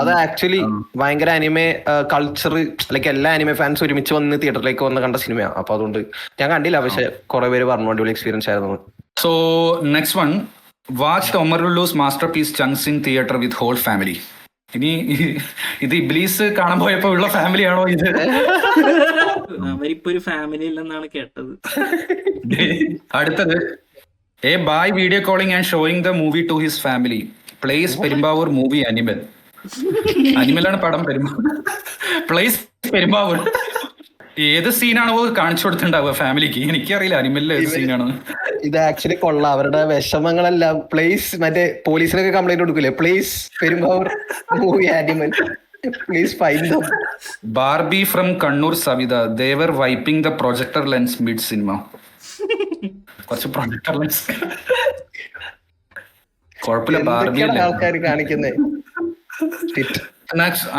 അത് ആക്ച്വലി ഭയങ്കര അനിമെ കൾച്ചർ, ലൈക്ക് എല്ലാ അനിമെ ഫാൻസ് ഒരുമിച്ച് വന്ന് തിയേറ്ററിലേക്ക് വന്ന് കണ്ട സിനിമയാണ്. അപ്പൊ അതുകൊണ്ട് ഞാൻ കണ്ടില്ല, പക്ഷെ കുറെ പേര് പറഞ്ഞു അടിപൊളി എക്സ്പീരിയൻസ് ആയിരുന്നു. So next one, watched Omar Lulu's masterpiece chunks in theatre with whole family. ഇനി ഇത് ഇബ്ലീസ് കാണാൻ പോയപ്പോ ഉള്ള ഫാമിലി ആണോ ഇത്? അവരിപ്പോ ഒരു ഫാമിലി ഇല്ലെന്നാണ് കേട്ടത്. അടുത്തത്, a boy video calling and showing the movie to his family, place Perumbavoor movie Animal. അനിമലാണ് പടം, പ്ലേസ് പെരുമ്പാവൂർ. ഏത് സീനാണോ കാണിച്ചു കൊടുത്തിട്ടുണ്ടാവുക ഫാമിലിക്ക്, എനിക്കറിയില്ല അനിമലിലെ ഏത് സീനാണ്. ഇത് ആക്ച്വലി കൊള്ളാം. അവരുടെ വിഷമങ്ങളെല്ലാം പ്ലേസ്, മറ്റേ പോലീസിനൊക്കെ കംപ്ലൈന്റ് കൊടുക്കൂലേ, place Perumbavoor movie Animal. Please find them. Barbie from Kannur Savitha, they were wiping the projector lens mid cinema. കുറച്ച് പ്രൊജക്ടർ ലെൻസ് കുഴപ്പമില്ല. ബാർബി ആൾക്കാർ കാണിക്കുന്നേ.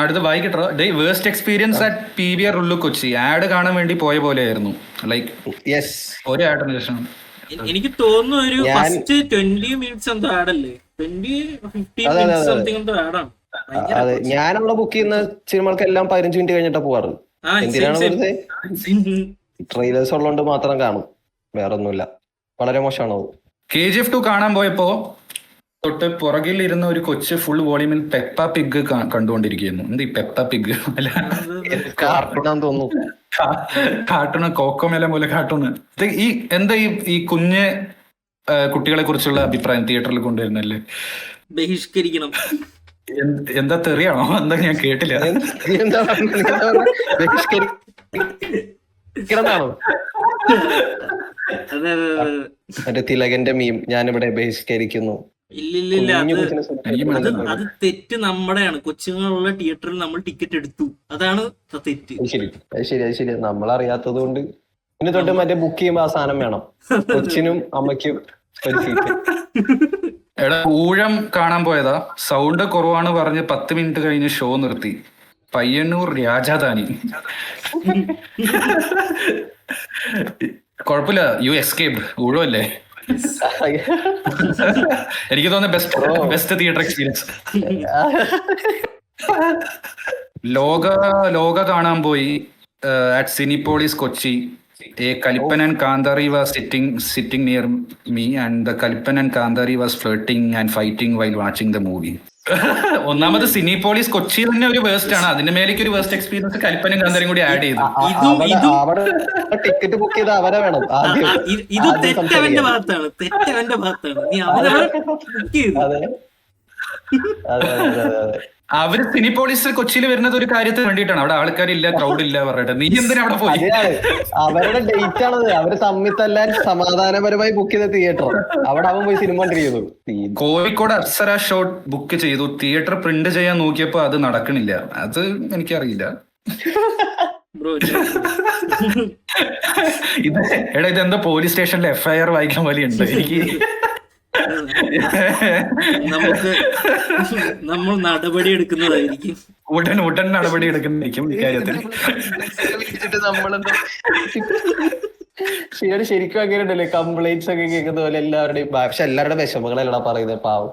അടുത്ത് വായിക്കട്ടോ. വേസ്റ്റ് എക്സ്പീരിയൻസ് അറ്റ് PVR ഉള്ളു കൊച്ചി. ആഡ് കാണാൻ വേണ്ടി പോയ പോലെയായിരുന്നു. ലൈക്ക് ഒരു ആഡിന് ശേഷം എനിക്ക് തോന്നുന്നു ഒരു ഫസ്റ്റ് 20 മിനിറ്റ്സ് എന്തോ ആഡല്ലേ, 20-15 മിനിറ്റ്സ് സംതിങ് എന്തോ ആഡാണ്. അതെ, ഞാനുള്ള ബുക്ക് ചെയ്യുന്ന സിനിമകൾക്ക് എല്ലാം 15 മിനിറ്റ് കഴിഞ്ഞിട്ടാ പോവാറ്. എന്തിനാണ് വെറുതെ? ട്രെയിലേഴ്സ് ഉള്ളതുകൊണ്ട് മാത്രം കാണും, വേറെ ഒന്നുമില്ല. വളരെ മോശമാണത്. KGF 2 കാണാൻ പോയപ്പോ തൊട്ട് പുറകിൽ ഇരുന്ന ഒരു കൊച്ച് ഫുൾ വോളിയൂമിൽ പെപ്പ പിഗ് കണ്ടുകൊണ്ടിരിക്കുന്നു. എന്ത് ഈ പെപ്പ പിഗ്? അല്ല, കാർട്ടൂണാന്ന് തോന്നുന്നു. കാർട്ടൂണ്, കോക്കോമേല പോലെ കാർട്ടൂണ്. ഈ എന്താ ഈ കുഞ്ഞ് കുട്ടികളെ കുറിച്ചുള്ള അഭിപ്രായം തിയേറ്ററിൽ കൊണ്ടുവരുന്നല്ലേ? ബഹിഷ്കരിക്കണം. എന്താ തെറിയാണോ? എന്താ ഞാൻ കേട്ടില്ല. മറ്റേ തിലകന്റെ മീം, ഞാനിവിടെ ബഹിഷ്കരിക്കുന്നു. ഇല്ലില്ല, അത് തെറ്റ് നമ്മുടെയാണ്. കൊച്ചുങ്ങളുള്ള തിയേറ്ററിൽ നമ്മൾ ടിക്കറ്റ് എടുത്തു, അതാണ് തെറ്റ്. ശരി, നമ്മളറിയാത്തത് കൊണ്ട്. ഇനി തൊട്ട് മറ്റേ ബുക്ക് ചെയ്യുമ്പോ ആ സാധനം വേണം, കൊച്ചിനും അമ്മയ്ക്കും ഒരു സീറ്റ്. എടാ, ഊഴം കാണാൻ പോയതാ. സൗണ്ട് കുറവാണ് പറഞ്ഞ് 10 മിനിറ്റ് കഴിഞ്ഞ് ഷോ നിർത്തി. പയ്യന്നൂർ രാജധാനി. കുഴപ്പമില്ല, യു എസ്കേപ്പ്. ഊഴമല്ലേ? എനിക്ക് തോന്നുന്നു ബെസ്റ്റ് തിയേറ്റർ എക്സ്പീരിയൻസ്. ലോക കാണാൻ പോയി at Cinepolis Kochi. A Kalipan and Kandari was sitting near me, and the Kalipan and Kandari was flirting and fighting while watching the movie. ഒന്നാമത് സിനിപോളിസ് കൊച്ചി തന്നെ ഒരു വേസ്റ്റ് ആണ്. അതിന്റെ മേലേക്ക് ഒരു വേസ്റ്റ് എക്സ്പീരിയൻസ് കലിപ്പനും കാന്താരിയും കൂടി ആഡ് ചെയ്തു. ടിക്കറ്റ് ബുക്ക് ചെയ്ത് അവരെ വേണം. ഇത് തെറ്റവന്റെ ഭാഗത്താണ്. നീ അവരെ ബുക്ക് ചെയ്തു. അവര് സിനിപോളിസ് കൊച്ചിയിൽ വരുന്നത് ഒരു കാര്യത്തിന് വേണ്ടിയിട്ടാണ്. അവിടെ ആൾക്കാരില്ല, ക്രൗഡ് ഇല്ല പറഞ്ഞിട്ട്. നീ എന്തിനാ അവിടെ പോയി? അവരുടെ ഡേറ്റ് ആണത്. അവര് തമ്മിത്തല്ലാൻ സമാധാനപരമായി ബുക്ക് ചെയ്ത തിയേറ്റർ. അവിടെ അവൻ പോയി സിനിമ കണ്ടിരിക്കുന്നു. കോഴിക്കോട് അപ്സര ഷോട്ട് ബുക്ക് ചെയ്തു. തിയേറ്റർ പ്രിന്റ് ചെയ്യാൻ നോക്കിയപ്പോ അത് നടക്കണില്ല. അത് എനിക്കറിയില്ല. ഇതെന്താ പോലീസ് സ്റ്റേഷനിലെ FIR വായിക്കാൻ പോലെയുണ്ട് എനിക്ക്. നമ്മൾ നടപടി എടുക്കുന്നതായിരിക്കും. ഉടൻ നടപടി എടുക്കുന്നതായിരിക്കും ഇക്കാര്യത്തിൽ. ശരിക്കും അങ്ങനെ ഉണ്ടല്ലേ, കംപ്ലൈന്റ്സ് ഒക്കെ കേൾക്കുന്ന പോലെ എല്ലാവരുടെയും. പക്ഷെ എല്ലാവരുടെ വിഷമങ്ങളല്ല പറയുന്നത്. പാവം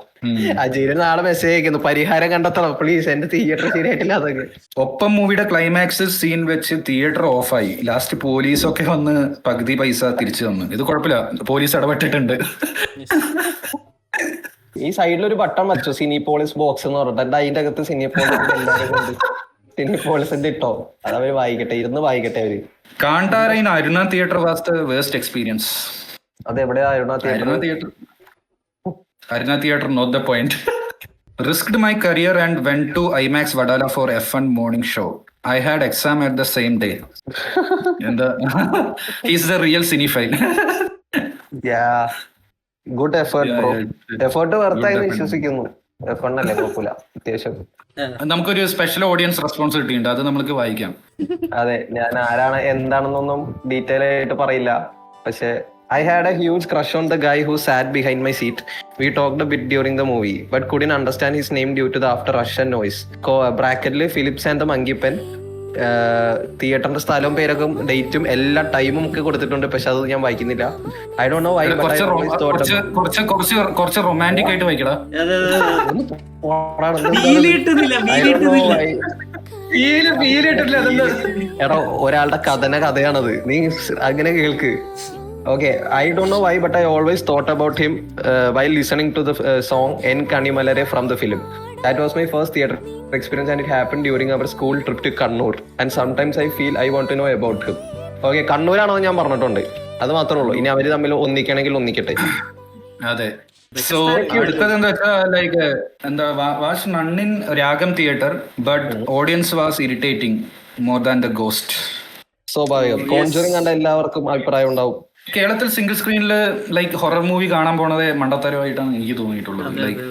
അജീരൻ നാളെ മെസ്സേജ് അയക്കുന്നു, പരിഹാരം കണ്ടെത്തണം പ്ലീസ്, എന്റെ തിയേറ്റർ ശരിയായിട്ടില്ല. അതൊക്കെ ഒപ്പം മൂവിയുടെ ക്ലൈമാക്സ് സീൻ വെച്ച് തിയേറ്റർ ഓഫായി. ലാസ്റ്റ് പോലീസൊക്കെ വന്ന് പകുതി പൈസ തിരിച്ചു തന്നു. ഇത് കുഴപ്പമില്ല, പോലീസ് ഇടപെട്ടിട്ടുണ്ട്. ഈ സൈഡിലൊരു ബട്ടൺ വെച്ചു, സിനിപോളിസ് ബോക്സ് എന്ന് പറഞ്ഞിട്ട്. അതിന്റെ അകത്ത് സിനിപോളിസിന്റെ ഇട്ടോ, അതവര് വായിക്കട്ടെ, ഇരുന്ന് വായിക്കട്ടെ അവര്. Kantara in Aruna theatre was the waste experience. അതെവിടെയാ Aruna theatre? Aruna theatre not the point. Risked my career and went to IMAX Vadala for F1 morning show. I had exam at the same day. He's the real cinephile. Yeah. Good effort, bro. Effort വർത്തായി വിശ്വസിക്കുന്നു. F1 അല്ലേ, കുഴപ്പമില്ല, അത്യാവശ്യം. നമുക്കൊരു സ്പെഷ്യൽ ഓഡിയൻസ് റെസ്പോൺസ് കിട്ടിയിട്ടുണ്ട്, അത് നമുക്ക് വായിക്കാം. അതെ, ഞാൻ ആരാണ് എന്താണെന്നൊന്നും ഡീറ്റെയിൽ ആയിട്ട് പറയില്ല. പക്ഷെ I had a huge crush on the guy who sat behind my seat. We talked a bit during the movie, but couldn't understand his name due to the after Russian noise. ബ്രാക്കറ്റില് ഫിലിപ്സ് ആൻഡ് ദ മങ്കിപ്പൻ. തിയേറ്ററിന്റെ സ്ഥലവും പേരൊക്കെ ഡേറ്റും എല്ലാ ടൈമും ഒക്കെ കൊടുത്തിട്ടുണ്ട്. പക്ഷെ അത് ഞാൻ വായിക്കുന്നില്ല. I don't know why. കുറച്ച് റൊമാൻറ്റിക് ആയിട്ട് വായിക്കടാ. എടോ, ഒരാളുടെ കഥയാണത്, നീ അങ്ങനെ കേൾക്ക്. Okay, I don't know why, but I always thought about him while listening to the song En Kanimalare from the film. That was my first theatre experience, and it happened during our school trip to Kannur. And sometimes I feel I want to know about him. Okay, Kannur ആണോ ഞാൻ പറഞ്ഞിട്ടുണ്ട്, അത് മാത്രമേ ഉള്ളൂ. ഇനി അവര് തമ്മിൽ ഒന്നിക്കണമെങ്കിൽ ഒന്നിക്കട്ടെ. അതെ. സോ അടുത്തത് എന്താ വെച്ചാൽ, ലൈക്ക് എന്താ, വാസ് നൺ ഇൻ രാഗം theatre, but audience was irritating more than the ghost. സ്വാഭാവികം, കോൺജറിങ് കണ്ട എല്ലാവർക്കും അഭിപ്രായം ഉണ്ടാവും. കേരളത്തിൽ സിംഗിൾ സ്ക്രീനിൽ ലൈക്ക് ഹൊറർ മൂവി കാണാൻ പോണത് മണ്ടത്തരമായിട്ടാണ് എനിക്ക് തോന്നിയിട്ടുള്ളത്. ലൈക്ക്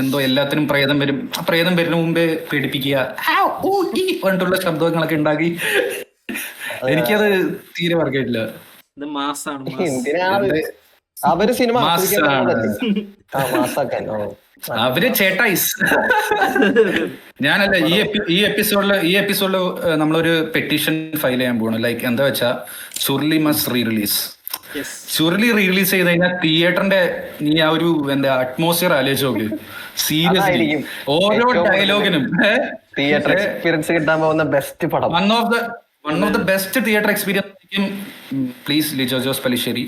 എന്തോ എല്ലാത്തിനും പ്രേതം വരും, പ്രേതം വരുന്ന മുമ്പേ പേടിപ്പിക്കുക പറഞ്ഞിട്ടുള്ള ശബ്ദങ്ങളൊക്കെ ഉണ്ടാക്കി എനിക്കത് തീരെ വർക്കായിട്ടില്ല. ഇത് മാസാണ് അവര് സിനിമ അവര് ചേട്ടായിസ്. ഞാനല്ല ഈ എപ്പിസോഡില് നമ്മളൊരു പെറ്റീഷൻ ഫയൽ ചെയ്യാൻ പോകണം. ലൈക്ക് എന്താ വെച്ചാ Churuli must rerelease. Churuli rerelease ചെയ്ത് കഴിഞ്ഞാൽ തിയേറ്ററിന്റെ നീ ആ ഒരു എന്താ അറ്റ്മോസ്ഫിയർ ആലോചിച്ച് നോക്ക്. സീരിയസ്ലി ഓരോ ഡയലോഗിനും തിയേറ്റർ എക്സ്പീരിയൻസ് കിട്ടാൻ പോകുന്ന ബെസ്റ്റ് പടം, one of the best theatre experience. Please Lijo Jose Pellissery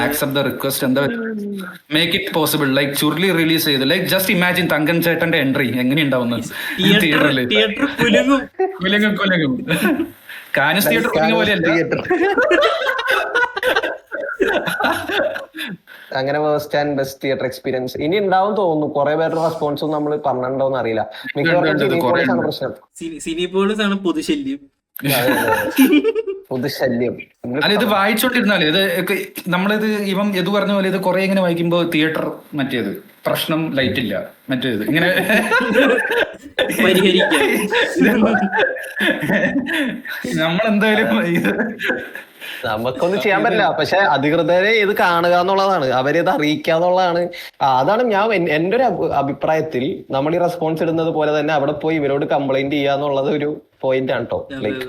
accept the request. എന്താ make it possible. Like Churuli release ചെയ്ത് ലൈക്ക് ജസ്റ്റ് ഇമാജിൻ തങ്കൻ ചേട്ടന്റെ എൻട്രി എങ്ങനെയുണ്ടാവുന്നത് തിയേറ്ററില്. കുലുങ്ങും കാനസ് തിയേറ്റർ കുലുങ്ങ പോലെയല്ല. അങ്ങനെ waste and best theatre experience ഇനി ഉണ്ടാവും തോന്നുന്നു. കുറെ പേരുടെ റെസ്പോൺസും നമ്മൾ പറഞ്ഞിട്ടുണ്ടോന്ന് അറിയില്ല. മിക്കവാറും പ്രശ്നം സിനിപോളിസ് ആണ് പൊതുശല്യം. പൊതുശല്യം അല്ല, ഇത് വായിച്ചോണ്ടിരുന്നാലേ ഇത് നമ്മളിത് ഇവൻ എത് പറഞ്ഞ പോലെ ഇത് കുറെ ഇങ്ങനെ വായിക്കുമ്പോ തിയേറ്റർ മറ്റേത് പ്രശ്നം ലൈറ്റ് ഇല്ല മറ്റേത് ഇങ്ങനെ നമ്മളെന്തായാലും ഇത് നമുക്കൊന്നും ചെയ്യാൻ പറ്റില്ല. പക്ഷെ അധികൃതരെ ഇത് കാണുക എന്നുള്ളതാണ്, അവരിത് അറിയിക്കുക എന്നുള്ളതാണ്. അതാണ് എന്റെ ഒരു അഭിപ്രായത്തിൽ നമ്മൾ ഈ റെസ്പോൺസ് ഇടുന്നത് പോലെ തന്നെ അവിടെ പോയി ഇവരോട് കംപ്ലൈന്റ് ചെയ്യുക എന്നുള്ളത് ഒരു പോയിന്റ് ആണ് കേട്ടോ. ലൈക്ക്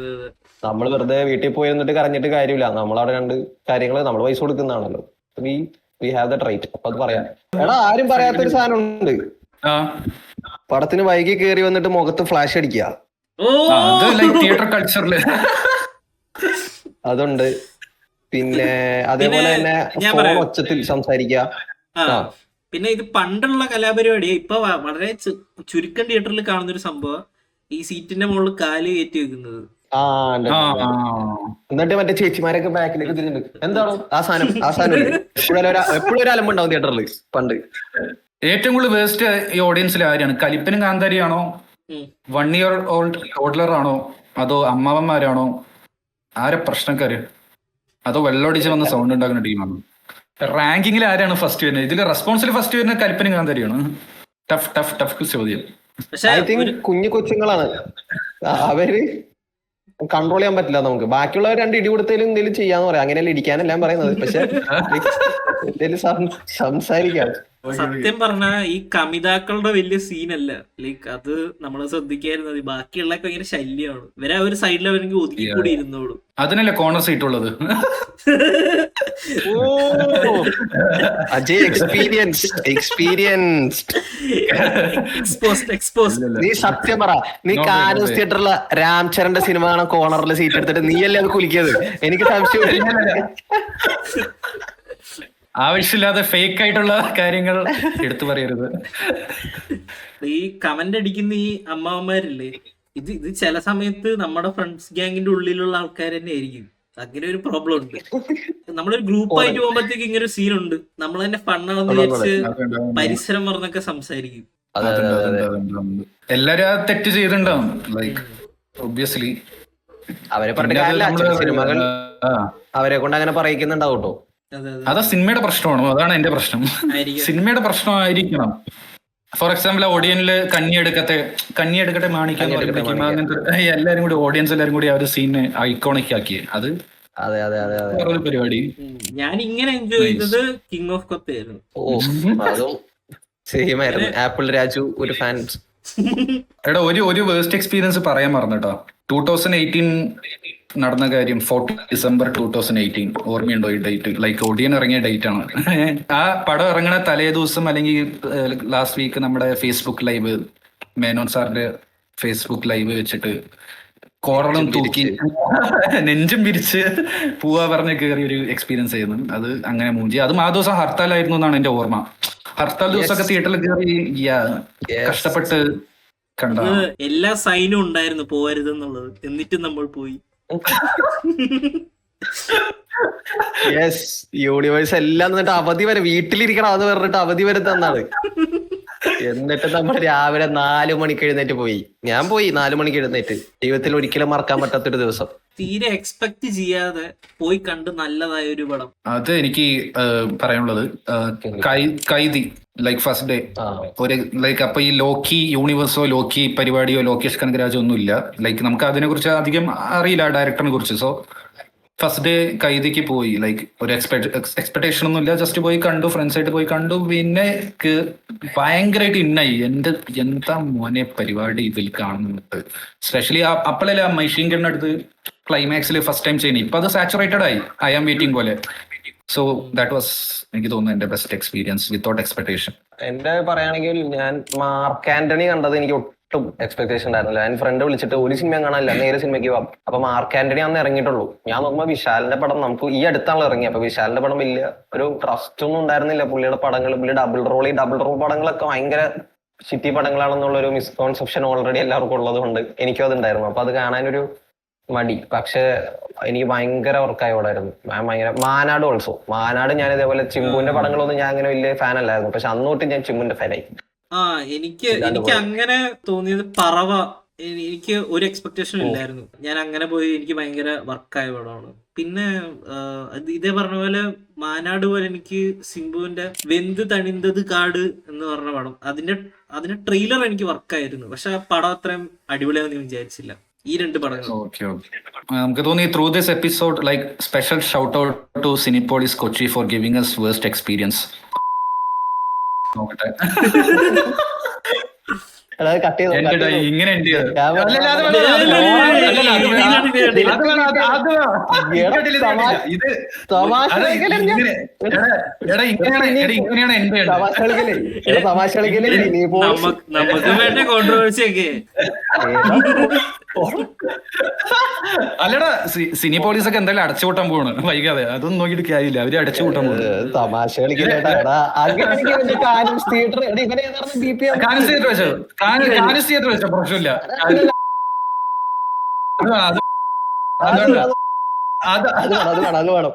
നമ്മൾ വെറുതെ വീട്ടിൽ പോയി ഇരുന്നിട്ട് കരഞ്ഞിട്ട് കാര്യമില്ല. നമ്മളവിടെ രണ്ട് കാര്യങ്ങൾ നമ്മൾ പൈസ കൊടുക്കുന്നതാണല്ലോ. We have the right. അപ്പൊ അത് പറയാം. എടാ, ആരും പറയാത്തൊരു സാധനം ഉണ്ട്. പടത്തിന് വൈകി കയറി വന്നിട്ട് മുഖത്ത് ഫ്ലാഷ് അടിക്കുക. തിയേറ്റർ കൾച്ചറില് അതുണ്ട്. പിന്നെ അതേപോലെ തന്നെ ഫോൺ ഒച്ചത്തിൽ സംസാരിക്കുക. പിന്നെ ഇത് പണ്ടുള്ള കലാപരിപാടിയാ. ഇപ്പൊ വളരെ ചുരുക്കം തിയേറ്ററിൽ കാണുന്ന ഒരു സംഭവം ഈ സീറ്റിന്റെ മുകളിൽ കാല് കയറ്റി വെക്കുന്നത്. എന്നിട്ട് മറ്റേ ചേച്ചിമാരൊക്കെ ബാക്കിലേക്ക് തിരിഞ്ഞിട്ട് എന്താണോ ആ സാധനം എപ്പോഴും ഒരു അലമ്പുണ്ടാവും തിയേറ്ററിൽ പണ്ട്. ഏറ്റവും കൂടുതൽ വേസ്റ്റ് ഈ ഓഡിയൻസിൽ ആരാണ്? കലിപ്പനും കാന്താരിയാണോ, 1 year old ടോഡ്ലർ ആണോ, അതോ അമ്മാവന്മാരാണോ? ആരെ പ്രശ്നക്കാര്? അതോ വെള്ളമടിച്ച് വന്ന് സൗണ്ട് ഉണ്ടാക്കുന്ന ടീമാണോ? റാങ്കിങ്ങിൽ ആരാണ് ഫസ്റ്റ് വരുന്നത്? ഇതിൽ റെസ്പോൺസിൽ ഫസ്റ്റ് വരുന്നത് കലിപ്പനും കാന്താരിയാണ്. ടഫ് ചോദ്യം. ഐ തിങ്ക് കുഞ്ഞു കൊച്ചുങ്ങളാണ് അവര്, കൺട്രോൾ ചെയ്യാൻ പറ്റില്ല നമുക്ക്. ബാക്കിയുള്ളവർ രണ്ട് ഇടി കൊടുത്തതിലും എന്തെങ്കിലും ചെയ്യാന്ന് പറയാം. അങ്ങനെയല്ല ഇടിക്കാനെല്ലാം പറയുന്നത്. പക്ഷെ എന്തെങ്കിലും സംസാരിക്കാം. സത്യം പറഞ്ഞ ഈ കമിതാക്കളുടെ വലിയ സീനല്ല. ലൈക്ക് അത് നമ്മള് ശ്രദ്ധിക്കായിരുന്നത്. ബാക്കിയുള്ള ഭയങ്കര ശല്യമാണ്. ഇവരെ ഒരു സൈഡിൽ അവർക്ക് ഒതുക്കി കൂടി ഇരുന്നോളൂ. അതിനല്ലേ കോർണർ സീറ്റ് ഉള്ളത്. അജയ് എക്സ്പീരിയൻസ്ഡ്. നീ സത്യം പറ, നീ കാനൂസ് തിയേറ്ററിലെ രാംചരന്റെ സിനിമ കാണാൻ കോർണറിൽ സീറ്റ് എടുത്തിട്ട് നീയല്ലേ അത് കുലിക്കിയത്? എനിക്ക് സംശയം. ആവശ്യമില്ലാതെ ഫേക്ക് ആയിട്ടുള്ള കാര്യങ്ങൾ എടുത്തു പറയരുത്. ഈ കമന്റ് അടിക്കുന്ന ഈ അമ്മാവന്മാരില്ലേ, ഇത് ചില സമയത്ത് നമ്മുടെ ഫ്രണ്ട്സ് ഗ്യാങ്ങിന്റെ ഉള്ളിലുള്ള ആൾക്കാർ തന്നെ ആയിരിക്കും. അങ്ങനെ ഒരു പ്രോബ്ലം ഉണ്ട്. നമ്മളൊരു ഗ്രൂപ്പായിട്ട് പോകുമ്പോഴത്തേക്ക് ഇങ്ങനെ ഒരു സീനുണ്ട്. നമ്മൾ തന്നെ ഫണ്ണാണെന്ന് വിചാരിച്ച് പരിസരം പറഞ്ഞൊക്കെ സംസാരിക്കും. എല്ലാരും തെറ്റ് ചെയ്തിട്ടുണ്ടാവും. ലൈക്ക് ഒബ്വിയസ്ലി അവരെ പറഞ്ഞ സിനിമകൾ അവരെ കൊണ്ട് അങ്ങനെ പറയിക്കുന്നുണ്ടാവും കേട്ടോ. അതാ സിനിമയുടെ പ്രശ്നമാണോ? അതാണ് എന്റെ പ്രശ്നം. സിനിമയുടെ പ്രശ്നമായിരിക്കണം. ഫോർ എക്സാമ്പിൾ ഓഡിയൻസില് കഞ്ഞിയെടുക്കട്ടെ മാണിക്കാന്ന് പറയുമ്പോഴേക്കും അങ്ങനത്തെ എല്ലാരും കൂടി ഓഡിയൻസ് എല്ലാരും കൂടി ആ ഒരു സീനെ ഐക്കോണിക് ആക്കി. അത് വേറൊരു പരിപാടി. ഞാൻ ഇങ്ങനെ എൻജോയ് ചെയ്തത് കിങ് ഓഫ് കൊത്തയായിരുന്നു. ആപ്പിൾ രാജു ഒരു ഫാൻസ്. എടാ, ഒരു വേസ്റ്റ് എക്സ്പീരിയൻസ് പറയാൻ മറന്നുട്ടോ. 2018 നടന്ന കാര്യം. 40 December 2018 ഓർമ്മയുണ്ടോ ഈ ഡേറ്റ്? ലൈക്ക് ഓഡിയൻ ഇറങ്ങിയ ഡേറ്റ് ആണ്. ആ പടം ഇറങ്ങണ തലേ ദിവസം അല്ലെങ്കിൽ ലാസ്റ്റ് വീക്ക് നമ്മുടെ ഫേസ്ബുക്ക് ലൈവ്, മേനോൻ സാറിന്റെ ഫേസ്ബുക്ക് ലൈവ് വെച്ചിട്ട് കോറളും തൂക്കി നെഞ്ചും പിരിച്ച് പോവാ പറഞ്ഞ് കയറിയ ഒരു എക്സ്പീരിയൻസ് ആയിരുന്നു. അത് അങ്ങനെ മൂഞ്ചി. അതും ആ ദിവസം ഹർത്താലായിരുന്നു എന്നാണ് എന്റെ ഓർമ്മ. ഹർത്താൽ ദിവസമൊക്കെ തിയേറ്ററിൽ കയറി കഷ്ടപ്പെട്ട് കണ്ട. എല്ലാ സൈനും ഉണ്ടായിരുന്നു പോവരുതെന്നുള്ളത്. എന്നിട്ടും നമ്മൾ പോയി. യൂണിവേഴ്സ് എല്ലാം എന്നിട്ട് അവധി വരെ വീട്ടിലിരിക്കണം അത് പറഞ്ഞിട്ട് അവധി വരെ തന്നാണ്. എന്നിട്ട് നമ്മൾ രാവിലെ 4 മണിക്ക് എഴുന്നേറ്റ് പോയി. ഞാൻ പോയി 4 മണിക്ക് എഴുന്നേറ്റ്. ജീവിതത്തിൽ ഒരിക്കലും മറക്കാൻ പറ്റാത്തൊരു ദിവസം. തീരെ എക്സ്പെക്ട് ചെയ്യാതെ പോയി കണ്ട് നല്ലതായ ഒരു പടം. അത് എനിക്ക് പറയാനുള്ളത് കൈദി ലൈക്ക് ഫസ്റ്റ് ഡേ ഒരു ലൈക്ക് അപ്പൊ ഈ ലോക്കി യൂണിവേഴ്സോ ലോക്കി പരിപാടിയോ ലോകേഷ് കനകരാജോ ഒന്നും ഇല്ല. ലൈക്ക് നമുക്ക് അതിനെ കുറിച്ച് അധികം അറിയില്ല ഡയറക്ടറിനെ കുറിച്ച്. സോ ഫസ്റ്റ് ഡേ കൈദിക്ക് പോയി. ലൈക്ക് ഒരു എക്സ്പെക്ടേഷൻ ഒന്നും ഇല്ല, ജസ്റ്റ് പോയി കണ്ടു, ഫ്രണ്ട്സ് ആയിട്ട് പോയി കണ്ടു. പിന്നെ ഭയങ്കരമായിട്ട് ഇന്നായി എന്താ മോനെ പരിപാടി ഇതിൽ കാണുന്നത്. സ്പെഷ്യലി അപ്പോഴല്ലേ ആ മെഷീൻ ഗണ്ണടുത്ത് ക്ലൈമാക്സിൽ ഫസ്റ്റ് ടൈം ചെയ്യുന്നത്. ഇപ്പൊ അത് സാച്ചുറേറ്റഡ് ആയി ഐ ആം വെയിറ്റിംഗ് പോലെ. സോ ദാറ്റ് വാസ് എനിക്ക് തോന്നുന്നു എന്റെ ബെസ്റ്റ് എക്സ്പീരിയൻസ് വിത്തൗട്ട് എക്സ്പെക്ടേഷൻ. എന്റെ പറയുകയാണെങ്കിൽ ഞാൻ മാർക്ക് ആന്റണി കണ്ടത് എനിക്ക് ഒട്ടും എക്സ്പെക്ടേഷൻ ഉണ്ടായിരുന്നില്ല. ഞാൻ ഫ്രണ്ട് വിളിച്ചിട്ട് ഒരു സിനിമ കാണാനില്ല, നേരെ സിനിമയ്ക്ക് പോവാം. അപ്പൊ മാർക്ക് ആന്റണി അന്ന് ഇറങ്ങിയിട്ടുള്ളൂ. ഞാൻ നോക്കുമ്പോൾ വിശാലിന്റെ പടം നമുക്ക് ഈ അടുത്താണല്ലോ ഇറങ്ങി. അപ്പൊ വിശാലിന്റെ പടം വലിയ ഒരു ട്രസ്റ്റ് ഒന്നും ഉണ്ടായിരുന്നില്ല. പുള്ളിയുടെ പടങ്ങൾ, പുള്ളി ഡബിൾ റോൾ പടങ്ങളൊക്കെ ഭയങ്കര സിറ്റി പടങ്ങളാണെന്നുള്ള ഒരു മിസ്കോൺസെപ്ഷൻ ഓൾറെഡി എല്ലാവർക്കും ഉള്ളത് കൊണ്ട് എനിക്കും അതുണ്ടായിരുന്നു. അപ്പൊ അത് കാണാനൊരു മടി. പക്ഷെ എനിക്ക് ഭയങ്കര വർക്കായോടായിരുന്നു. ഞാൻ ഭയങ്കര മാനാട് ഓൾസോ. മാനാട് ഞാൻ ഇതേപോലെ ചിമ്പുവിന്റെ പടങ്ങളൊന്നും ഞാൻ അങ്ങനെ വലിയ ഫാൻ അല്ലായിരുന്നു. പക്ഷെ അന്ന് തൊട്ട് ഞാൻ ചിമ്പുവിന്റെ ഫാനായി. എനിക്ക് അങ്ങനെ തോന്നിയത് പറവ. എനിക്ക് ഒരു എക്സ്പെക്ടേഷൻ ഇല്ലായിരുന്നു. ഞാൻ അങ്ങനെ പോയി എനിക്ക് ഭയങ്കര വർക്കായ പടമാണ്. പിന്നെ ഇതേ പറഞ്ഞ പോലെ മാനാട് പോലെ എനിക്ക് സിംബുവിന്റെ വെന്ത് തണിന്തത് കാട് എന്ന് പറഞ്ഞ പടം, അതിന്റെ ട്രെയിലർ എനിക്ക് വർക്കായിരുന്നു. പക്ഷെ ആ പടം അത്രയും അടിപൊളിയാണെന്ന് വിചാരിച്ചില്ല. ഈ 2 പടങ്ങൾ നമുക്ക് തോന്നി through this episode like special shout out to Cinepolis Kochi for giving us worst experience. നോക്കട്ടെ ഇങ്ങനെ നമുക്ക് വേണ്ട കോൺട്രോവേഴ്സി ഒക്കെ. അല്ലടാ സിനിപോളിസ് ഒക്കെ എന്തായാലും അടച്ചുപൂട്ടാൻ പോവാണ് വൈകാതെ. അതൊന്നും നോക്കിയിട്ട് കാര്യമില്ല, അവര് അടച്ചുപൂട്ടാൻ പോകും. തമാശ തിയേറ്റർ വെച്ചോ പ്രശ്നമില്ല. അത് വേണം.